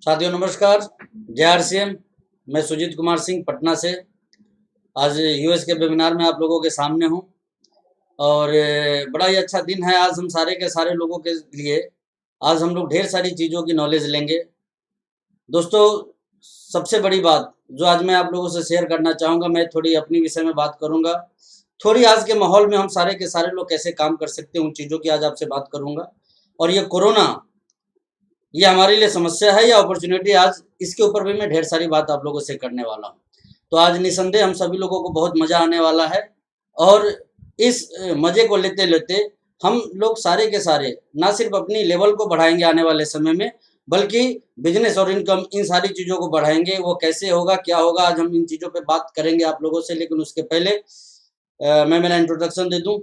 साथियों नमस्कार। जय आरसीएम। मैं सुजीत कुमार सिंह पटना से आज यूएस के वेबिनार में आप लोगों के सामने हूं और बड़ा ही अच्छा दिन है आज हम सारे के सारे लोगों के लिए। आज हम लोग ढेर सारी चीज़ों की नॉलेज लेंगे। दोस्तों, सबसे बड़ी बात जो आज मैं आप लोगों से शेयर करना चाहूँगा, मैं थोड़ी अपनी विषय में बात करूँगा। थोड़ी आज के माहौल में हम सारे के सारे लोग कैसे काम कर सकते हैं उन चीज़ों की आज आपसे बात करूँगा। और ये कोरोना, ये हमारे लिए समस्या है या अपॉर्चुनिटी, आज इसके ऊपर भी मैं ढेर सारी बात आप लोगों से करने वाला हूँ। तो आज निसंदेह हम सभी लोगों को बहुत मज़ा आने वाला है और इस मज़े को लेते लेते हम लोग सारे के सारे ना सिर्फ अपनी लेवल को बढ़ाएंगे आने वाले समय में, बल्कि बिजनेस और इनकम, इन सारी चीज़ों को बढ़ाएंगे। वो कैसे होगा, क्या होगा, आज हम इन चीज़ों पे बात करेंगे आप लोगों से। लेकिन उसके पहले मैं मेरा इंट्रोडक्शन दे दूँ।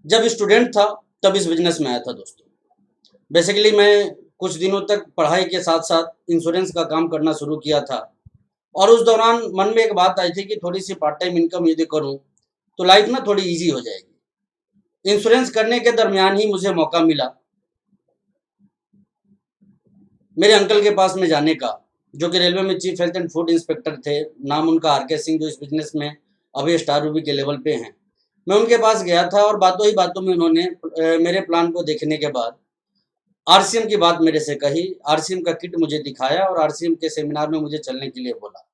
जब स्टूडेंट था तब इस बिजनेस में आया था दोस्तों। बेसिकली मैं कुछ दिनों तक पढ़ाई के साथ साथ इंश्योरेंस का काम करना शुरू किया था और उस दौरान मन में एक बात आई थी कि थोड़ी सी पार्ट टाइम इनकम यदि करूं तो लाइफ ना थोड़ी इजी हो जाएगी। इंश्योरेंस करने के दरमियान ही मुझे मौका मिला मेरे अंकल के पास में जाने का, जो कि रेलवे में chief health and food inspector थे। नाम उनका आर.के. सिंह, जो इस बिजनेस में अभी स्टार रूबी के लेवल पे हैं। मैं उनके पास गया था और बातों ही बातों में उन्होंने मेरे प्लान को देखने के बाद आरसीएम की बात मेरे से कही। आरसीएम का किट मुझे दिखाया और आरसीएम के सेमिनार में मुझे चलने के लिए बोला।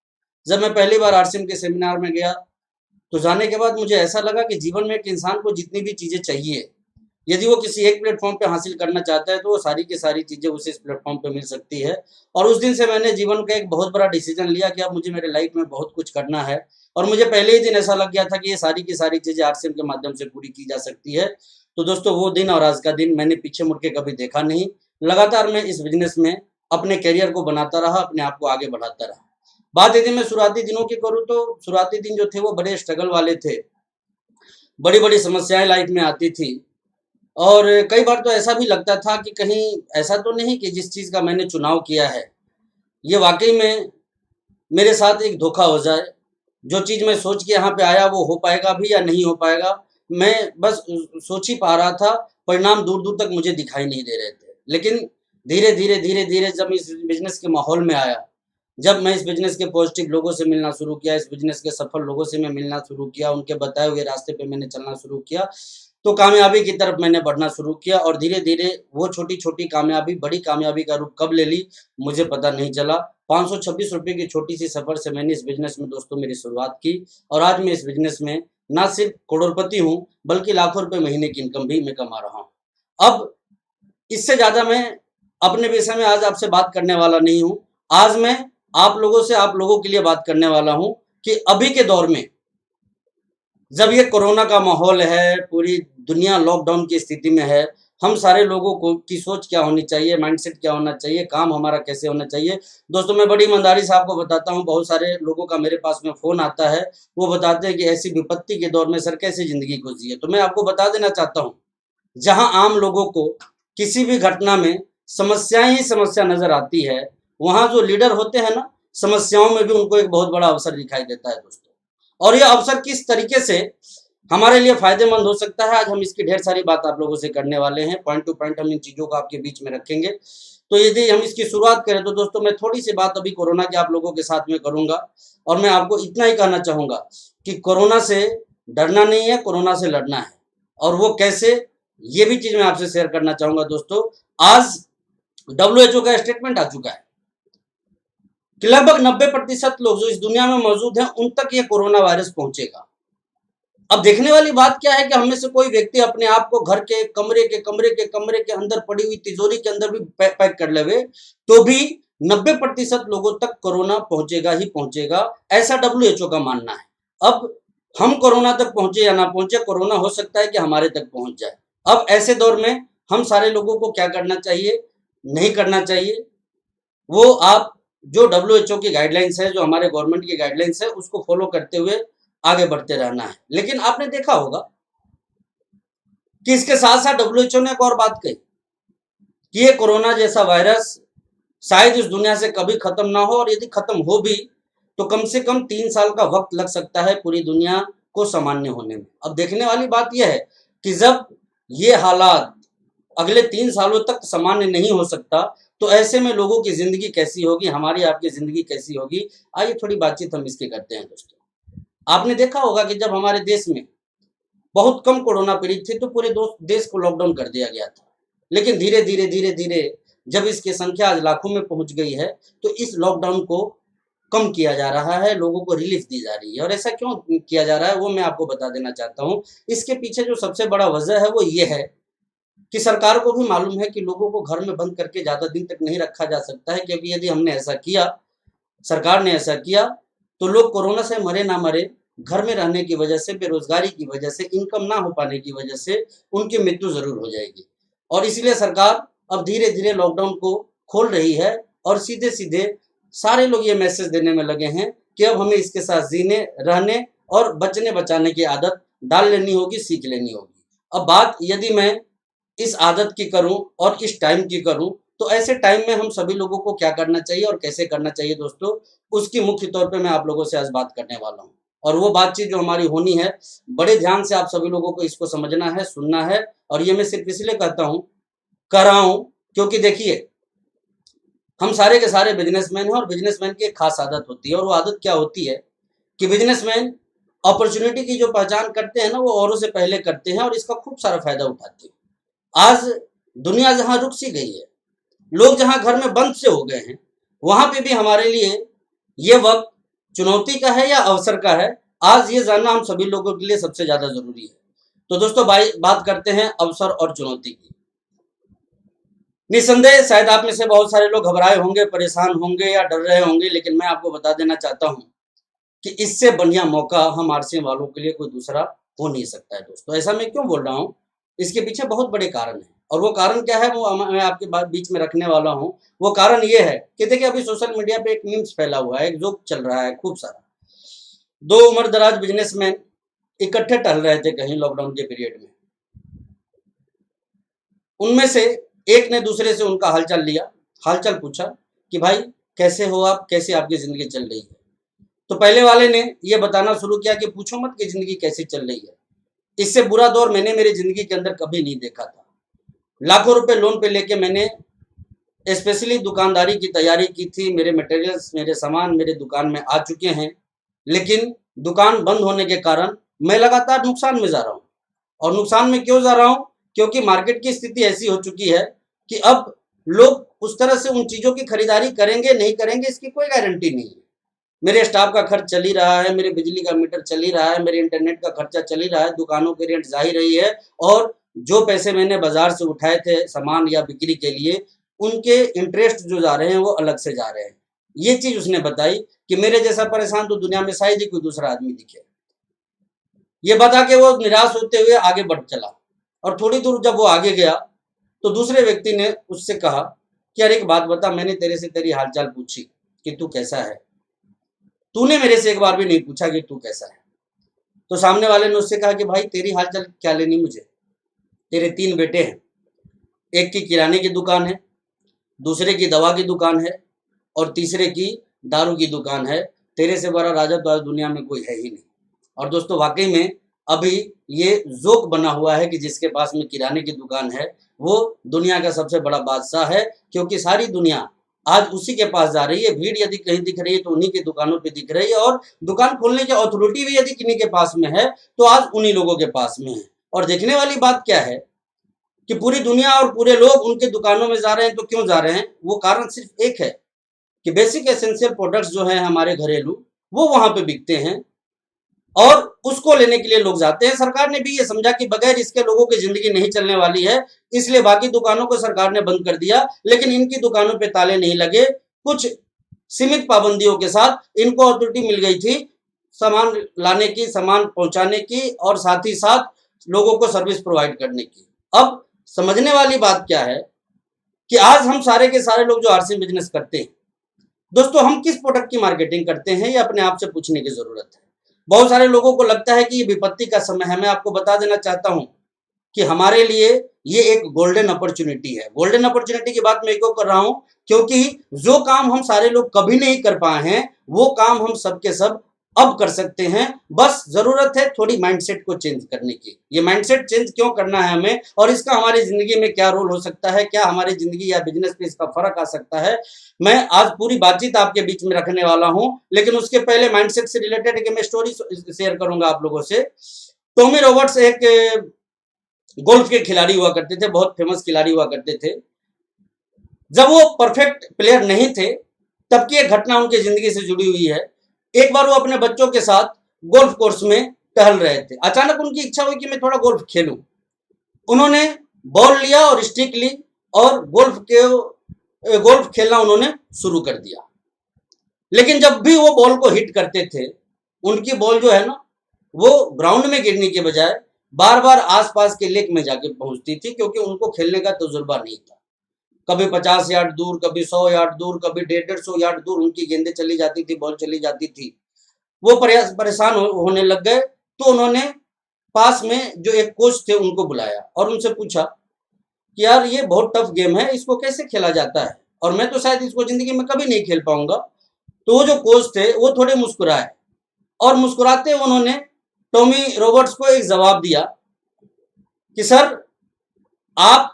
जब मैं पहली बार आरसीएम के सेमिनार में गया तो जाने के बाद मुझे ऐसा लगा कि जीवन में एक इंसान को जितनी भी चीज़ें चाहिए, यदि वो किसी एक प्लेटफॉर्म पे हासिल करना चाहता है तो वो सारी की सारी चीज़ें उसे इस प्लेटफॉर्म पे मिल सकती है। और उस दिन से मैंने जीवन का एक बहुत बड़ा डिसीजन लिया कि अब मुझे मेरे लाइफ में बहुत कुछ करना है। और मुझे पहले ही दिन ऐसा लग गया था कि ये सारी की सारी चीज़ें आरसीएम के माध्यम से पूरी की जा सकती है। तो दोस्तों, वो दिन और आज का दिन मैंने पीछे मुड़ के कभी देखा नहीं। लगातार मैं इस बिजनेस में अपने करियर को बनाता रहा, अपने आप को आगे बढ़ाता रहा। बात यदि मैं शुरुआती दिनों की करूँ तो शुरुआती दिन जो थे वो बड़े स्ट्रगल वाले थे। बड़ी बड़ी समस्याएं लाइफ में आती थी और कई बार तो ऐसा भी लगता था कि कहीं ऐसा तो नहीं कि जिस चीज़ का मैंने चुनाव किया है ये वाकई में मेरे साथ एक धोखा हो जाए। जो चीज़ मैं सोच के यहाँ पे आया वो हो पाएगा भी या नहीं हो पाएगा, मैं बस सोच ही पा रहा था। परिणाम दूर दूर तक मुझे दिखाई नहीं दे रहे थे। लेकिन धीरे धीरे जब इस बिजनेस के माहौल में आया, जब मैं इस बिजनेस के पॉजिटिव लोगों से मिलना शुरू किया, इस बिजनेस के सफल लोगों से मैं मिलना शुरू किया, उनके बताए हुए रास्ते पे मैंने चलना शुरू किया, तो कामयाबी की तरफ मैंने बढ़ना शुरू किया। और धीरे धीरे वो छोटी छोटी कामयाबी बड़ी कामयाबी का रूप कब ले ली मुझे पता नहीं चला। 526 रुपये की छोटी सी सफर से मैंने इस बिजनेस में दोस्तों मेरी शुरुआत की और आज मैं इस बिजनेस में ना सिर्फ करोड़पति हूँ बल्कि लाखों रुपए महीने की इनकम भी मैं कमा रहा हूँ। अब इससे ज़्यादा मैं अपने विषय में आज आपसे बात करने वाला नहीं हूँ। आज मैं आप लोगों से, आप लोगों के लिए बात करने वाला हूँ कि अभी के दौर में जब ये कोरोना का माहौल है, पूरी दुनिया लॉकडाउन की स्थिति में है, हम सारे लोगों को की सोच क्या होनी चाहिए, माइंडसेट क्या होना चाहिए, काम हमारा कैसे होना चाहिए। दोस्तों, मैं बड़ी ईमानदारी से आपको बताता हूँ, बहुत सारे लोगों का मेरे पास में फ़ोन आता है, वो बताते हैं कि ऐसी विपत्ति के दौर में सर कैसे ज़िंदगी को जिए। तो मैं आपको बता देना चाहता हूँ, जहाँ आम लोगों को किसी भी घटना में समस्याएं ही समस्या नजर आती है, वहाँ जो लीडर होते हैं ना, समस्याओं में भी उनको एक बहुत बड़ा अवसर दिखाई देता है दोस्तों। और यह अवसर किस तरीके से हमारे लिए फायदेमंद हो सकता है, आज हम इसकी ढेर सारी बात आप लोगों से करने वाले हैं। पॉइंट टू पॉइंट हम इन चीज़ों को आपके बीच में रखेंगे। तो यदि हम इसकी शुरुआत करें तो दोस्तों, मैं थोड़ी सी बात अभी कोरोना की आप लोगों के साथ में करूंगा और मैं आपको इतना ही कहना चाहूँगा कि कोरोना से डरना नहीं है, कोरोना से लड़ना है। और वो कैसे, ये भी चीज़ मैं आपसे शेयर करना चाहूँगा दोस्तों। आज WHO का स्टेटमेंट आ चुका है कि लगभग 90% लोग जो इस दुनिया में मौजूद हैं उन तक ये कोरोना वायरस पहुंचेगा। अब देखने वाली बात क्या है कि हम में से कोई व्यक्ति अपने आप को घर के कमरे के अंदर पड़ी हुई तिजोरी के अंदर भी पैक कर लेवे तो भी 90% लोगों तक कोरोना पहुंचेगा ही पहुंचेगा, ऐसा WHO का मानना है। अब हम कोरोना तक पहुंचे या ना पहुंचे, कोरोना हो सकता है कि हमारे तक पहुंच जाए। अब ऐसे दौर में हम सारे लोगों को क्या करना चाहिए, नहीं करना चाहिए, वो आप जो WHO की गाइडलाइंस है, जो हमारे गवर्नमेंट की गाइडलाइंस है, उसको फॉलो करते हुए आगे बढ़ते रहना है। लेकिन आपने देखा होगा कि इसके साथ साथ WHO ने एक और बात कही कि ये कोरोना जैसा वायरस शायद इस दुनिया से कभी खत्म ना हो, और यदि खत्म हो भी तो कम से कम 3 साल का वक्त लग सकता है पूरी दुनिया को सामान्य होने में। अब देखने वाली बात यह है कि जब ये हालात अगले 3 सालों तक सामान्य नहीं हो सकता, तो ऐसे में लोगों की जिंदगी कैसी होगी, हमारी आपकी जिंदगी कैसी होगी। आइए थोड़ी बातचीत हम इसकी करते हैं दोस्तों। आपने देखा होगा कि जब हमारे देश में बहुत कम कोरोना पीड़ित थे तो पूरे देश को लॉकडाउन कर दिया गया था, लेकिन धीरे धीरे धीरे धीरे जब इसकी संख्या आज लाखों में पहुंच गई है तो इस लॉकडाउन को कम किया जा रहा है, लोगों को रिलीफ दी जा रही है। और ऐसा क्यों किया जा रहा है वो मैं आपको बता देना चाहता हूँ। इसके पीछे जो सबसे बड़ा वजह है वो ये है कि सरकार को भी मालूम है कि लोगों को घर में बंद करके ज़्यादा दिन तक नहीं रखा जा सकता है, क्योंकि यदि हमने ऐसा किया, सरकार ने ऐसा किया, तो लोग कोरोना से मरे ना मरे, घर में रहने की वजह से, बेरोजगारी की वजह से, इनकम ना हो पाने की वजह से उनकी मृत्यु जरूर हो जाएगी। और इसलिए सरकार अब धीरे धीरे लॉकडाउन को खोल रही है और सीधे सीधे सारे लोग ये मैसेज देने में लगे हैं कि अब हमें इसके साथ जीने, रहने और बचने बचाने की आदत डाल लेनी होगी, सीख लेनी होगी। अब बात यदि मैं इस आदत की करूं और इस टाइम की करूं, तो ऐसे टाइम में हम सभी लोगों को क्या करना चाहिए और कैसे करना चाहिए दोस्तों, उसकी मुख्य तौर पे मैं आप लोगों से आज बात करने वाला हूं। और वो बातचीत जो हमारी होनी है, बड़े ध्यान से आप सभी लोगों को इसको समझना है, सुनना है। और ये मैं सिर्फ इसलिए कहता हूं, कर रहा हूं, क्योंकि देखिए हम सारे के सारे बिजनेसमैन हैं और बिजनेसमैन की एक खास आदत होती है। और वो आदत क्या होती है कि बिजनेसमैन अपॉर्चुनिटी की जो पहचान करते हैं ना, वो औरों से पहले करते हैं और इसका खूब सारा फायदा उठाते हैं। आज दुनिया जहां रुक सी गई है, लोग जहां घर में बंद से हो गए हैं, वहां पे भी हमारे लिए ये वक्त चुनौती का है या अवसर का है, आज ये जानना हम सभी लोगों के लिए सबसे ज्यादा जरूरी है। तो दोस्तों बात करते हैं अवसर और चुनौती की। निसंदेह शायद आप में से बहुत सारे लोग घबराए होंगे, परेशान होंगे या डर रहे होंगे, लेकिन मैं आपको बता देना चाहता हूं कि इससे बढ़िया मौका हम आरसीएम वालों के लिए कोई दूसरा हो नहीं सकता है दोस्तों। ऐसा मैं क्यों बोल रहा हूं, इसके पीछे बहुत बड़े कारण हैं। और वो कारण क्या है वो मैं आपके बीच में रखने वाला हूं। वो कारण ये है कि देखिए अभी सोशल मीडिया पे एक मीम्स फैला हुआ है, एक जोक चल रहा है खूब सारा। दो उम्रदराज बिजनेसमैन इकट्ठे टहल रहे थे कहीं लॉकडाउन के पीरियड में। उनमें से एक ने दूसरे से उनका हालचाल लिया, हालचाल पूछा कि भाई कैसे हो आप, कैसे आपकी जिंदगी चल रही है। तो पहले वाले ने यह बताना शुरू किया कि पूछो मत कि जिंदगी कैसी चल रही है, इससे बुरा दौर मैंने मेरी जिंदगी के अंदर कभी नहीं देखा था। लाखों रुपए लोन पे लेके मैंने स्पेशली दुकानदारी की तैयारी की थी, मेरे मटेरियल्स, मेरे सामान मेरे दुकान में आ चुके हैं, लेकिन दुकान बंद होने के कारण मैं लगातार नुकसान में जा रहा हूँ। और नुकसान में क्यों जा रहा हूँ, क्योंकि मार्केट की स्थिति ऐसी हो चुकी है कि अब लोग उस तरह से उन चीजों की खरीदारी करेंगे नहीं करेंगे इसकी कोई गारंटी नहीं है। मेरे स्टाफ का खर्च चल ही रहा है, मेरे बिजली का मीटर चल ही रहा है, मेरे इंटरनेट का खर्चा चल ही रहा है, दुकानों की रेंट जा ही रही है, और जो पैसे मैंने बाजार से उठाए थे सामान या बिक्री के लिए, उनके इंटरेस्ट जो जा रहे हैं वो अलग से जा रहे हैं। ये चीज उसने बताई कि मेरे जैसा परेशान तो दुनिया में शायद ही कोई दूसरा आदमी दिखे। ये बता के वो निराश होते हुए आगे बढ़ चला। और थोड़ी दूर जब वो आगे गया तो दूसरे व्यक्ति ने उससे कहा कि यार एक बात बता, मैंने तेरे से तेरी हालचाल पूछी कि तू कैसा है, तूने मेरे से एक बार भी नहीं पूछा कि तू कैसा है। तो सामने वाले ने उससे कहा कि भाई तेरी हालचाल क्या लेनी मुझे, तेरे 3 बेटे हैं, एक की किराने की दुकान है, दूसरे की दवा की दुकान है और तीसरे की दारू की दुकान है। तेरे से बड़ा राजा तो आज दुनिया में कोई है ही नहीं। और दोस्तों वाकई में अभी ये जोक बना हुआ है कि जिसके पास में किराने की दुकान है वो दुनिया का सबसे बड़ा बादशाह है, क्योंकि सारी दुनिया आज उसी के पास जा रही है। भीड़ यदि कहीं दिख रही है तो उन्हीं की दुकानों पे दिख रही है, और दुकान खोलने की अथॉरिटी भी यदि किन्हीं के पास में है तो आज उन्हीं लोगों के पास में है। और देखने वाली बात क्या है कि पूरी दुनिया और पूरे लोग उनके दुकानों में जा रहे हैं। तो क्यों जा रहे हैं, वो कारण सिर्फ एक है कि बेसिक एसेंशियल प्रोडक्ट्स जो हैं हमारे घरेलू, वो वहां पे बिकते हैं और उसको लेने के लिए लोग जाते हैं। सरकार ने भी ये समझा कि बगैर इसके लोगों की जिंदगी नहीं चलने वाली है, इसलिए बाकी दुकानों को सरकार ने बंद कर दिया, लेकिन इनकी दुकानों पे ताले नहीं लगे। कुछ सीमित पाबंदियों के साथ इनको अथॉरिटी मिल गई थी सामान लाने की, सामान पहुंचाने की और साथ ही साथ लोगों को सर्विस प्रोवाइड करने की। अब समझने वाली बात क्या है कि आज हम सारे के सारे लोग जो आरसी बिजनेस करते हैं दोस्तों, हम किस प्रोडक्ट की मार्केटिंग करते हैं ये अपने आप से पूछने की जरूरत है। बहुत सारे लोगों को लगता है कि ये विपत्ति का समय है। मैं आपको बता देना चाहता हूं कि हमारे लिए ये एक गोल्डन अपॉर्चुनिटी है। गोल्डन अपॉर्चुनिटी की बात मैं क्यों कर रहा हूं, क्योंकि जो काम हम सारे लोग कभी नहीं कर पाए हैं वो काम हम सब के सब अब कर सकते हैं। बस जरूरत है थोड़ी माइंडसेट को चेंज करने की। ये माइंडसेट चेंज क्यों करना है हमें, और इसका हमारी जिंदगी में क्या रोल हो सकता है, क्या हमारी जिंदगी या बिजनेस पे इसका फर्क आ सकता है, मैं आज पूरी बातचीत आपके बीच में रखने वाला हूं। लेकिन उसके पहले माइंडसेट से रिलेटेड एक मैं स्टोरी शेयर करूंगा आप लोगों से। टॉमी रॉबर्ट्स एक गोल्फ के खिलाड़ी हुआ करते थे, बहुत फेमस खिलाड़ी हुआ करते थे। जब वो परफेक्ट प्लेयर नहीं थे तब की एक घटना उनकी जिंदगी से जुड़ी हुई है। एक बार वो अपने बच्चों के साथ गोल्फ कोर्स में टहल रहे थे। अचानक उनकी इच्छा हुई कि मैं थोड़ा गोल्फ खेलूं। उन्होंने बॉल लिया और स्टिक ली और गोल्फ खेलना उन्होंने शुरू कर दिया। लेकिन जब भी वो बॉल को हिट करते थे, उनकी बॉल जो है ना, वो ग्राउंड में गिरने के बजाय बार बार आसपास के लेक में जाके पहुंचती थी, क्योंकि उनको खेलने का तजुर्बा नहीं था। कभी 50 यार्ड दूर, कभी 100 यार्ड दूर, कभी 150 यार्ड दूर उनकी गेंदें चली जाती थी, बॉल चली जाती थी। वो परेशान होने लग गए। तो उन्होंने पास में जो एक कोच थे उनको बुलाया और उनसे पूछा कि यार ये बहुत टफ गेम है, इसको कैसे खेला जाता है, और मैं तो शायद इसको जिंदगी में कभी नहीं खेल पाऊंगा। तो वो जो कोच थे वो थोड़े मुस्कुराए और मुस्कुराते उन्होंने टॉमी रॉबर्ट्स को एक जवाब दिया कि सर, आप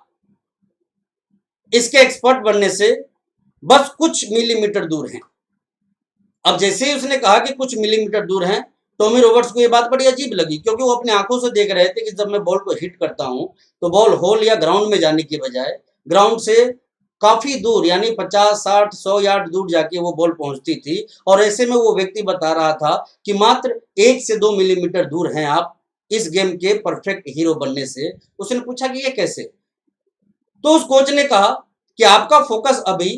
इसके एक्सपर्ट बनने से बस कुछ मिलीमीटर दूर हैं। अब जैसे ही उसने कहा कि कुछ मिलीमीटर दूर हैं, टॉमी रॉबर्ट्स को ये बात बड़ी अजीब लगी, क्योंकि वो अपने आंखों से देख रहे थे कि जब मैं बॉल को हिट करता हूं तो बॉल होल या ग्राउंड में जाने की बजाय ग्राउंड से काफी दूर, यानी 50, 60, 100 यार्ड दूर जाके वो बॉल पहुंचती थी। और ऐसे में वो व्यक्ति बता रहा था कि मात्र 1 से 2 मिलीमीटर दूर हैं आप इस गेम के परफेक्ट हीरो बनने से। उसने पूछा कि ये कैसे? तो उस कोच ने कहा कि आपका फोकस अभी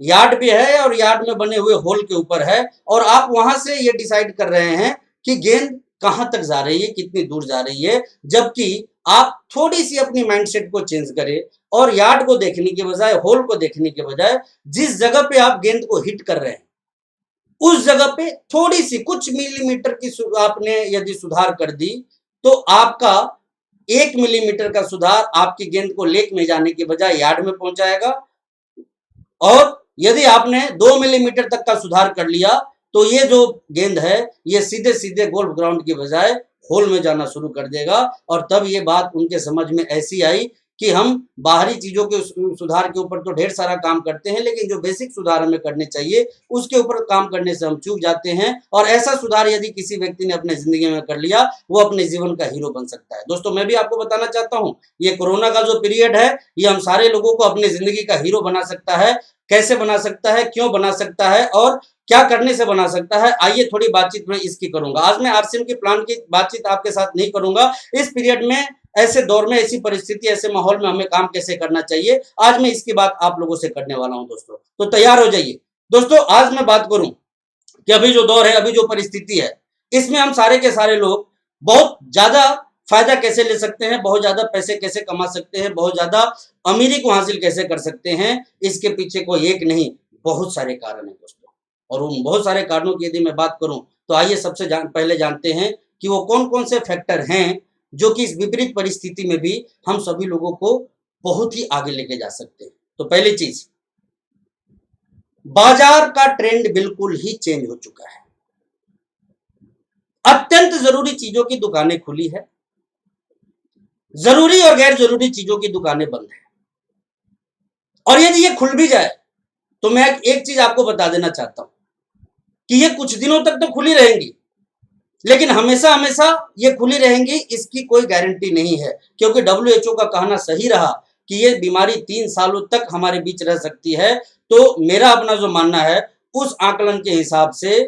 यार्ड पे है और यार्ड में बने हुए होल के ऊपर है, और आप वहां से ये डिसाइड कर रहे हैं कि गेंद कहां तक जा रही है, कितनी दूर जा रही है। जबकि आप थोड़ी सी अपनी माइंडसेट को चेंज करें और यार्ड को देखने के बजाय, होल को देखने के बजाय, जिस जगह पे आप गेंद को हिट कर रहे हैं उस जगह पे थोड़ी सी कुछ मिलीमीटर की आपने यदि सुधार कर दी, तो आपका 1 मिलीमीटर का सुधार आपकी गेंद को लेक में जाने के बजाय यार्ड में पहुंचाएगा। और यदि आपने 2 मिलीमीटर तक का सुधार कर लिया तो ये जो गेंद है ये सीधे सीधे गोल्फ ग्राउंड के बजाय होल में जाना शुरू कर देगा। और तब ये बात उनके समझ में ऐसी आई कि हम बाहरी चीजों के सुधार के ऊपर तो ढेर सारा काम करते हैं, लेकिन जो बेसिक सुधार हमें करने चाहिए उसके ऊपर काम करने से हम चूक जाते हैं। और ऐसा सुधार यदि किसी व्यक्ति ने अपने जिंदगी में कर लिया, वो अपने जीवन का हीरो बन सकता है। दोस्तों, मैं भी आपको बताना चाहता हूं, ये कोरोना का जो पीरियड है ये हम सारे लोगों को अपनी जिंदगी का हीरो बना सकता है। कैसे बना सकता है, क्यों बना सकता है और क्या करने से बना सकता है, आइए थोड़ी बातचीत मैं इसकी करूंगा। आज मैं आरसीएम के प्लान की बातचीत आपके साथ नहीं करूंगा। इस पीरियड में, ऐसे दौर में, ऐसी परिस्थिति, ऐसे माहौल में हमें काम कैसे करना चाहिए, आज मैं इसकी बात आप लोगों से करने वाला हूं। दोस्तों, तो तैयार हो जाइए। दोस्तों, आज मैं बात करूं कि अभी जो दौर है, अभी जो परिस्थिति है, इसमें हम सारे के सारे लोग बहुत ज्यादा फायदा कैसे ले सकते हैं, बहुत ज्यादा पैसे कैसे कमा सकते हैं, बहुत ज्यादा अमीरी को हासिल कैसे कर सकते हैं, इसके पीछे कोई एक नहीं, बहुत सारे कारण हैं दोस्तों। और उन बहुत सारे कारणों की यदि मैं बात करूं तो आइए सबसे पहले जानते हैं कि वो कौन कौन से फैक्टर हैं जो कि इस विपरीत परिस्थिति में भी हम सभी लोगों को बहुत ही आगे लेके जा सकते हैं। तो पहली चीज, बाजार का ट्रेंड बिल्कुल ही चेंज हो चुका है। अत्यंत जरूरी चीजों की दुकानें खुली है, जरूरी और गैर जरूरी चीजों की दुकानें बंद है। और यदि ये खुल भी जाए तो मैं एक चीज आपको बता देना चाहता हूं कि ये कुछ दिनों तक तो खुली रहेंगी, लेकिन हमेशा हमेशा ये खुली रहेंगी इसकी कोई गारंटी नहीं है। क्योंकि WHO का कहना सही रहा कि ये बीमारी 3 सालों तक हमारे बीच रह सकती है। तो मेरा अपना जो मानना है, उस आकलन के हिसाब से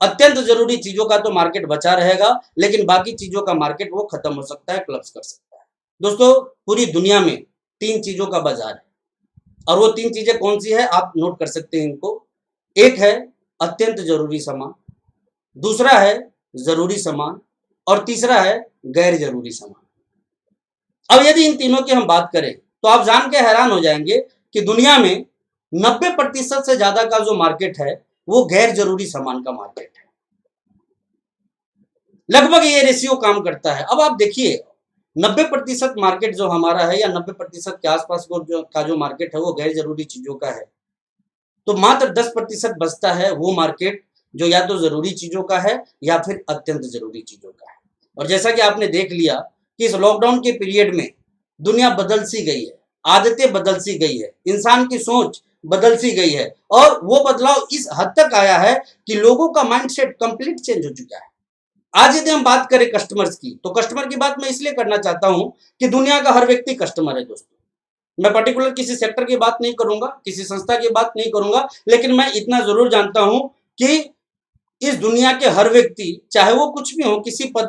अत्यंत जरूरी चीजों का तो मार्केट बचा रहेगा, लेकिन बाकी चीजों का मार्केट वो खत्म हो सकता है, क्लब्स कर सकता है। दोस्तों, पूरी दुनिया में 3 चीजों का बाजार है, और वो 3 चीजें कौन सी है आप नोट कर सकते हैं इनको। एक है अत्यंत जरूरी सामान, दूसरा है जरूरी सामान, और तीसरा है गैर जरूरी सामान। अब यदि इन तीनों की हम बात करें तो आप जान के हैरान हो जाएंगे कि दुनिया में 90% से ज्यादा का जो मार्केट है वो गैर जरूरी सामान का मार्केट है। लगभग ये रेशियो काम करता है। अब आप देखिए, 90% मार्केट जो हमारा है, या 90% के आसपास का जो मार्केट है वो गैर जरूरी चीजों का है, तो मात्र 10% बचता है वो मार्केट जो या तो जरूरी चीजों का है या फिर अत्यंत जरूरी चीजों का है। और जैसा कि आपने देख लिया कि इस लॉकडाउन के पीरियड में दुनिया बदल सी गई है, आदतें बदल सी गई है, इंसान की सोच बदल सी गई है, और वो बदलाव इस हद तक आया है कि लोगों का माइंडसेट कंप्लीट चेंज हो चुका है। आज यदि हम बात करें कस्टमर्स की, तो कस्टमर की बात मैं इसलिए करना चाहता हूं कि दुनिया का हर व्यक्ति कस्टमर है दोस्तों। मैं पर्टिकुलर किसी सेक्टर की बात नहीं करूंगा, किसी संस्था की बात नहीं करूंगा, लेकिन मैं इतना जरूर जानता हूं कि इस दुनिया के हर व्यक्ति, चाहे वो कुछ भी हो, किसी पद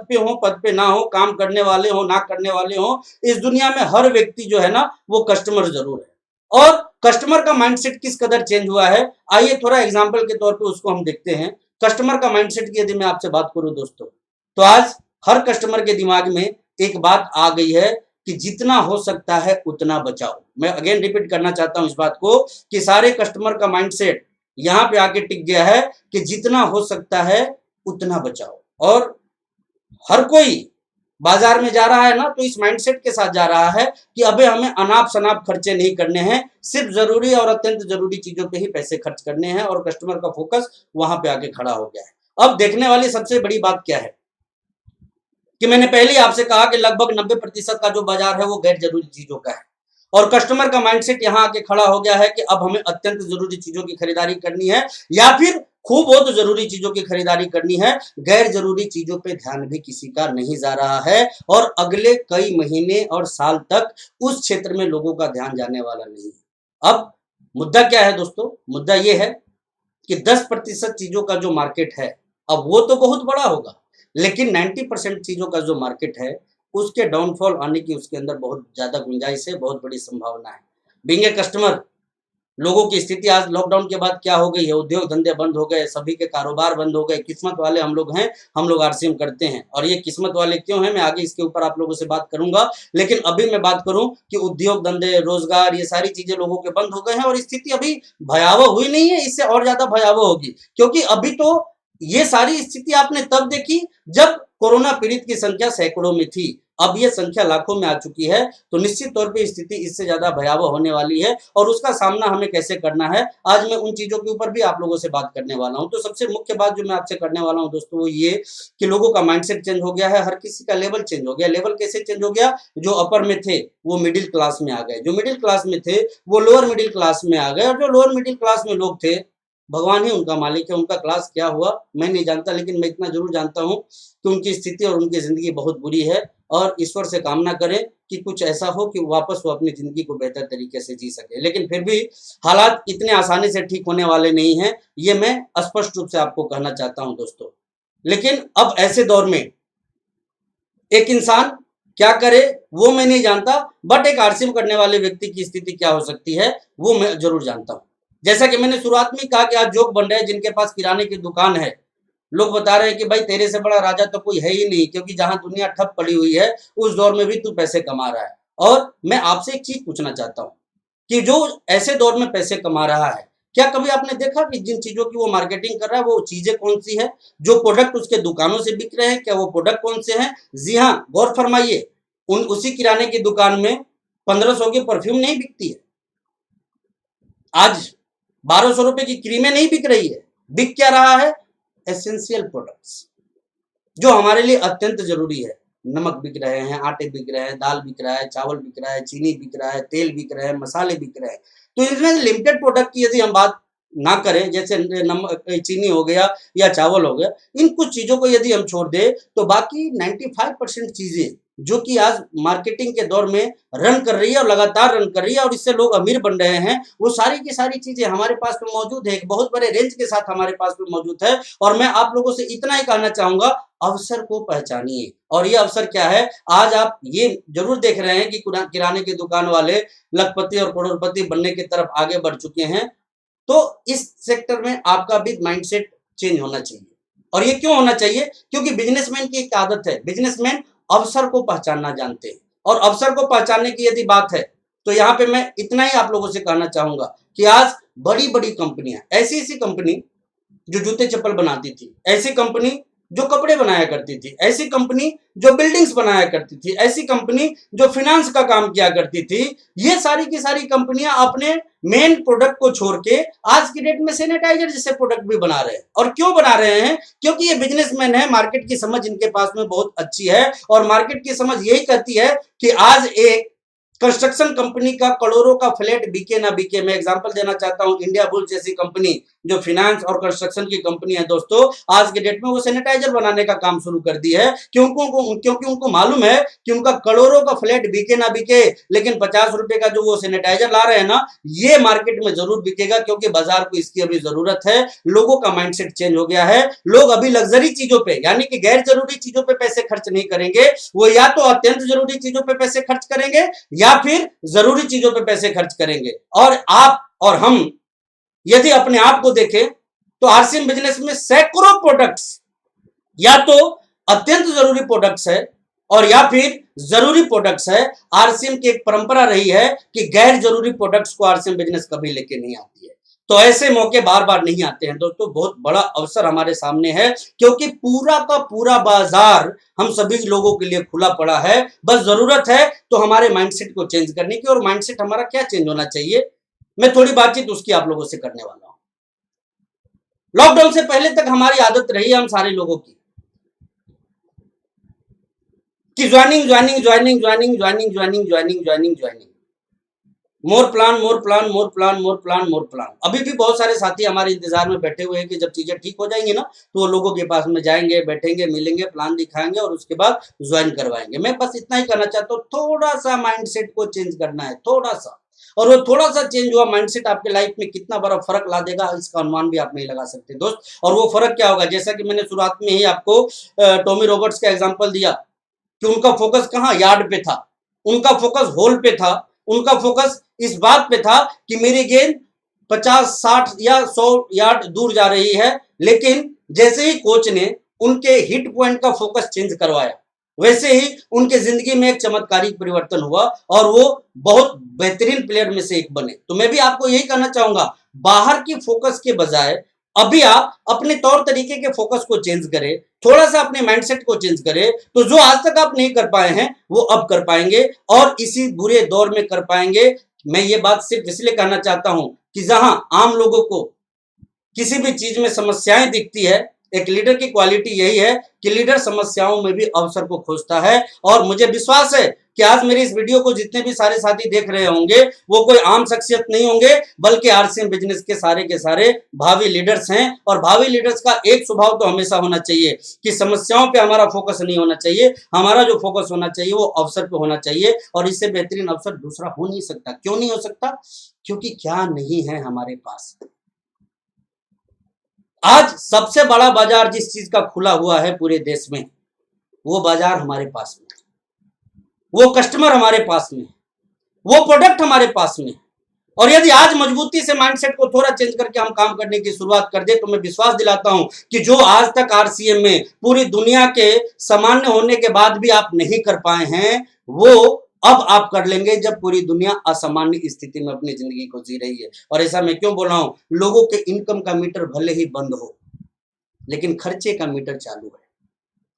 पे ना हो, काम करने वाले हो, ना करने वाले हो, इस दुनिया में हर व्यक्ति जो है ना वो कस्टमर जरूर है। और कस्टमर का माइंडसेट किस कदर चेंज हुआ है, आइए थोड़ा एग्जांपल के तौर पे उसको हम देखते हैं। कस्टमर का माइंडसेट की यदि मैं आपसे बात करूं दोस्तों, तो आज हर कस्टमर के दिमाग में एक बात आ गई है कि जितना हो सकता है उतना बचाओ। मैं अगेन रिपीट करना चाहता हूं इस बात को कि सारे कस्टमर का माइंडसेट यहां पे आके टिक गया है कि जितना हो सकता है उतना बचाओ। और हर कोई बाजार में जा रहा है ना, तो इस माइंडसेट के साथ जा रहा है कि अबे हमें अनाप शनाप खर्चे नहीं करने हैं, सिर्फ जरूरी और अत्यंत जरूरी चीजों पे ही पैसे खर्च करने हैं, और कस्टमर का फोकस वहां पे आके खड़ा हो गया है। अब देखने वाली सबसे बड़ी बात क्या है कि मैंने पहले ही आपसे कहा कि लगभग 90% का जो बाजार है वो गैर जरूरी चीजों का है, और कस्टमर का माइंडसेट यहां आके खड़ा हो गया है कि अब हमें अत्यंत जरूरी चीजों की खरीदारी करनी है, या फिर खूब बहुत जरूरी चीजों की खरीदारी करनी है। गैर जरूरी चीजों पे ध्यान भी किसी का नहीं जा रहा है, और अगले कई महीने और साल तक उस क्षेत्र में लोगों का ध्यान जाने वाला नहीं है। अब मुद्दा क्या है दोस्तों, मुद्दा यह है कि 10% चीजों का जो मार्केट है, अब वो तो बहुत बड़ा होगा, लेकिन 90% चीजों का जो मार्केट है उसके डाउनफॉल आने की उसके अंदर बहुत ज्यादा गुंजाइश है, बहुत बड़ी संभावना है। बीइंग ए कस्टमर, लोगों की स्थिति आज लॉकडाउन के बाद क्या हो गई है, उद्योग धंधे बंद हो गए, सभी के कारोबार बंद हो गए। किस्मत वाले हम लोग हैं, हम लोग आरसीएम करते हैं, और ये किस्मत वाले क्यों हैं मैं आगे इसके ऊपर आप लोगों से बात करूंगा। लेकिन अभी मैं बात करूं कि उद्योग धंधे, रोजगार, ये सारी चीजें लोगों के बंद हो गए हैं, और स्थिति अभी भयावह हुई नहीं है, इससे और ज्यादा भयावह होगी। क्योंकि अभी तो ये सारी स्थिति आपने तब देखी जब कोरोना पीड़ित की संख्या सैकड़ों में थी, अब ये संख्या लाखों में आ चुकी है, तो निश्चित तौर पे स्थिति इससे ज्यादा भयावह होने वाली है, और उसका सामना हमें कैसे करना है आज मैं उन चीजों के ऊपर भी आप लोगों से बात करने वाला हूं। तो सबसे मुख्य बात जो मैं आपसे करने वाला हूं दोस्तों वो ये कि लोगों का माइंडसेट चेंज हो गया है, हर किसी का लेवल चेंज हो गया। लेवल कैसे चेंज हो गया, जो अपर में थे वो मिडिल क्लास में आ गए, जो मिडिल क्लास में थे वो लोअर मिडिल क्लास में आ गए, और जो लोअर मिडिल क्लास में लोग थे भगवान ही उनका मालिक है, उनका क्लास क्या हुआ मैं नहीं जानता, लेकिन मैं इतना जरूर जानता हूं कि उनकी स्थिति और उनकी जिंदगी बहुत बुरी है, और ईश्वर से कामना करें कि कुछ ऐसा हो कि वापस वो अपनी जिंदगी को बेहतर तरीके से जी सके। लेकिन फिर भी हालात इतने आसानी से ठीक होने वाले नहीं हैं, ये मैं स्पष्ट रूप से आपको कहना चाहता हूं दोस्तों। लेकिन अब ऐसे दौर में एक इंसान क्या करे वो मैं नहीं जानता, बट एक आरसीएम करने वाले व्यक्ति की स्थिति क्या हो सकती है वो मैं जरूर जानता हूं। जैसा कि मैंने शुरुआत में कहा कि आज जोक बन रहे हैं जिनके पास किराने की दुकान है, लोग बता रहे हैं कि भाई तेरे से बड़ा राजा तो कोई है ही नहीं, क्योंकि जहां दुनिया ठप पड़ी हुई है उस दौर में भी तू पैसे कमा रहा है। और मैं आपसे एक चीज पूछना चाहता हूं कि जो ऐसे दौर में पैसे कमा रहा है, क्या कभी आपने देखा कि जिन चीजों की वो मार्केटिंग कर रहा है वो चीजें कौन सी है, जो प्रोडक्ट उसके दुकानों से बिक रहे हैं क्या वो प्रोडक्ट कौन से हैं? जी हाँ, गौर फरमाइए, उसी किराने की दुकान में 1500 की परफ्यूम नहीं बिकती है, आज 1200 रुपए की क्रीमें नहीं बिक रही है। बिक क्या रहा है? एसेंशियल प्रोडक्ट्स, जो हमारे लिए अत्यंत जरूरी है। नमक बिक रहे हैं, आटे बिक रहे हैं, दाल बिक रहा है, चावल बिक रहा है, चीनी बिक रहा है, तेल बिक रहे हैं, मसाले बिक रहे हैं। तो इसमें लिमिटेड प्रोडक्ट की यदि हम बात ना करें, जैसे नमक, चीनी हो गया या चावल हो गया, इन कुछ चीजों को यदि हम छोड़ दें तो बाकी 95% चीजें जो कि आज मार्केटिंग के दौर में रन कर रही है और लगातार रन कर रही है और इससे लोग अमीर बन रहे हैं, वो सारी की सारी चीजें हमारे पास में मौजूद है, एक बहुत बड़े रेंज के साथ हमारे पास में मौजूद है। और मैं आप लोगों से इतना ही कहना चाहूंगा, अवसर को पहचानिए। और ये अवसर क्या है, आज आप ये जरूर देख रहे हैं कि किराने की दुकान वाले लखपति और करोड़पति बनने की तरफ आगे बढ़ चुके हैं, तो इस सेक्टर में आपका भी माइंडसेट चेंज होना चाहिए। और ये क्यों होना चाहिए? क्योंकि बिजनेसमैन की एक आदत है, बिजनेसमैन अवसर को पहचानना जानते हैं, और अवसर को पहचानने की यदि बात है तो यहाँ पे मैं इतना ही आप लोगों से कहना चाहूंगा कि आज बड़ी बड़ी कंपनियां, ऐसी ऐसी कंपनी जो जूते चप्पल बनाती थी, ऐसी कंपनी जो कपड़े बनाया करती थी, ऐसी कंपनी जो बिल्डिंग्स बनाया करती थी, ऐसी कंपनी जो फिनेंस का काम किया करती थी, ये सारी की सारी कंपनियां अपने मेन प्रोडक्ट को छोड़ के आज की डेट में सैनिटाइजर जैसे प्रोडक्ट भी बना रहे हैं। और क्यों बना रहे हैं? क्योंकि ये बिजनेसमैन है, मार्केट की समझ इनके पास में बहुत अच्छी है और मार्केट की समझ यही कहती है कि आज एक कंस्ट्रक्शन कंपनी का करोड़ों का फ्लैट बिके ना बिके। मैं एग्जांपल देना चाहता हूं, इंडिया बुल्स जैसी कंपनी जो फाइनेंस और कंस्ट्रक्शन की कंपनी है दोस्तों, आज के डेट में वो सैनिटाइजर बनाने का काम शुरू कर दी है। क्योंकि उनको मालूम है कि उनका करोड़ों का फ्लैट बिके ना बिके, लेकिन 50 रुपए का जो वो सैनिटाइजर ला रहे हैं ना, ये मार्केट में जरूर बिकेगा, क्योंकि बाजार को इसकी अभी जरूरत है। लोगों का माइंडसेट चेंज हो गया है। लोग अभी लग्जरी चीजों पे, यानी कि गैर जरूरी चीजों पे पैसे खर्च नहीं करेंगे, वो या तो अत्यंत जरूरी चीजों पे पैसे खर्च करेंगे या फिर जरूरी चीजों पे पैसे खर्च करेंगे। और आप और हम यदि अपने आप को देखें तो आरसीएम बिजनेस में सैकड़ों प्रोडक्ट्स या तो अत्यंत जरूरी प्रोडक्ट्स है और या फिर जरूरी प्रोडक्ट्स है। आरसीएम की एक परंपरा रही है कि गैर जरूरी प्रोडक्ट्स को आरसीएम बिजनेस कभी लेके नहीं आती है। तो ऐसे मौके बार बार नहीं आते हैं दोस्तों। बहुत बड़ा अवसर हमारे सामने है, क्योंकि पूरा का पूरा बाजार हम सभी लोगों के लिए खुला पड़ा है। बस जरूरत है तो हमारे माइंडसेट को चेंज करने की। और माइंडसेट हमारा क्या चेंज होना चाहिए, मैं थोड़ी बातचीत उसकी आप लोगों से करने वाला हूं। लॉकडाउन से पहले तक हमारी आदत रही है हम सारे लोगों की कि joining joining joining joining joining joining joining joining joining, more plan more plan more plan more plan more plan. अभी भी बहुत सारे साथी हमारे इंतजार में बैठे हुए हैं कि जब चीजें ठीक हो जाएंगी ना, तो वो लोगों के पास में जाएंगे, बैठेंगे, मिलेंगे, प्लान दिखाएंगे और उसके बाद ज्वाइन करवाएंगे। मैं बस इतना ही कहना चाहता हूँ, थोड़ा सा माइंडसेट को चेंज करना है, थोड़ा सा। और वो थोड़ा सा चेंज हुआ माइंडसेट आपके लाइफ में कितना बड़ा फर्क ला देगा, इसका अनुमान भी आप नहीं लगा सकते दोस्त। और वो फर्क क्या होगा, जैसा कि मैंने शुरुआत में ही आपको टॉमी रॉबर्ट्स का एग्जांपल दिया कि उनका फोकस कहाँ, यार्ड पे था, उनका फोकस होल पे था, उनका फोकस इस बात पे था कि मेरी गेंद 50, 60 या 100 यार्ड दूर जा रही है। लेकिन जैसे ही कोच ने उनके हिट पॉइंट का फोकस चेंज करवाया, वैसे ही उनके जिंदगी में एक चमत्कारिक परिवर्तन हुआ और वो बहुत बेहतरीन प्लेयर में से एक बने। तो मैं भी आपको यही कहना चाहूंगा, बाहर की फोकस के बजाय अभी आप अपने तौर तरीके के फोकस को चेंज करें, थोड़ा सा अपने माइंडसेट को चेंज करें, तो जो आज तक आप नहीं कर पाए हैं वो अब कर पाएंगे और इसी बुरे दौर में कर पाएंगे। मैं ये बात सिर्फ इसलिए कहना चाहता हूं कि जहां आम लोगों को किसी भी चीज में समस्याएं दिखती है, एक लीडर की क्वालिटी यही है कि लीडर समस्याओं में भी अवसर को खोजता है। और मुझे विश्वास है कि आज मेरी इस वीडियो को जितने भी सारे साथी देख रहे होंगे वो कोई आम शख्सियत नहीं होंगे, बल्कि आरसीएम बिजनेस के सारे भावी लीडर्स हैं। और भावी लीडर्स का एक स्वभाव तो हमेशा होना चाहिए कि समस्याओं पे हमारा फोकस नहीं होना चाहिए, हमारा जो फोकस होना चाहिए वो अवसर पे होना चाहिए। और इससे बेहतरीन अवसर दूसरा हो नहीं सकता। क्यों नहीं हो सकता? क्योंकि क्या नहीं है हमारे पास। आज सबसे बड़ा बाजार जिस चीज का खुला हुआ है पूरे देश में, वो बाजार हमारे पास में, वो कस्टमर हमारे पास में, वो प्रोडक्ट हमारे पास में। और यदि आज मजबूती से माइंडसेट को थोड़ा चेंज करके हम काम करने की शुरुआत कर दे, तो मैं विश्वास दिलाता हूं कि जो आज तक आरसीएम में पूरी दुनिया के सामान्य होने के बाद भी आप नहीं कर पाए हैं, वो अब आप कर लेंगे जब पूरी दुनिया असामान्य स्थिति में अपनी जिंदगी को जी रही है। और ऐसा मैं क्यों बोल रहा हूं? लोगों के इनकम का मीटर भले ही बंद हो, लेकिन खर्चे का मीटर चालू है।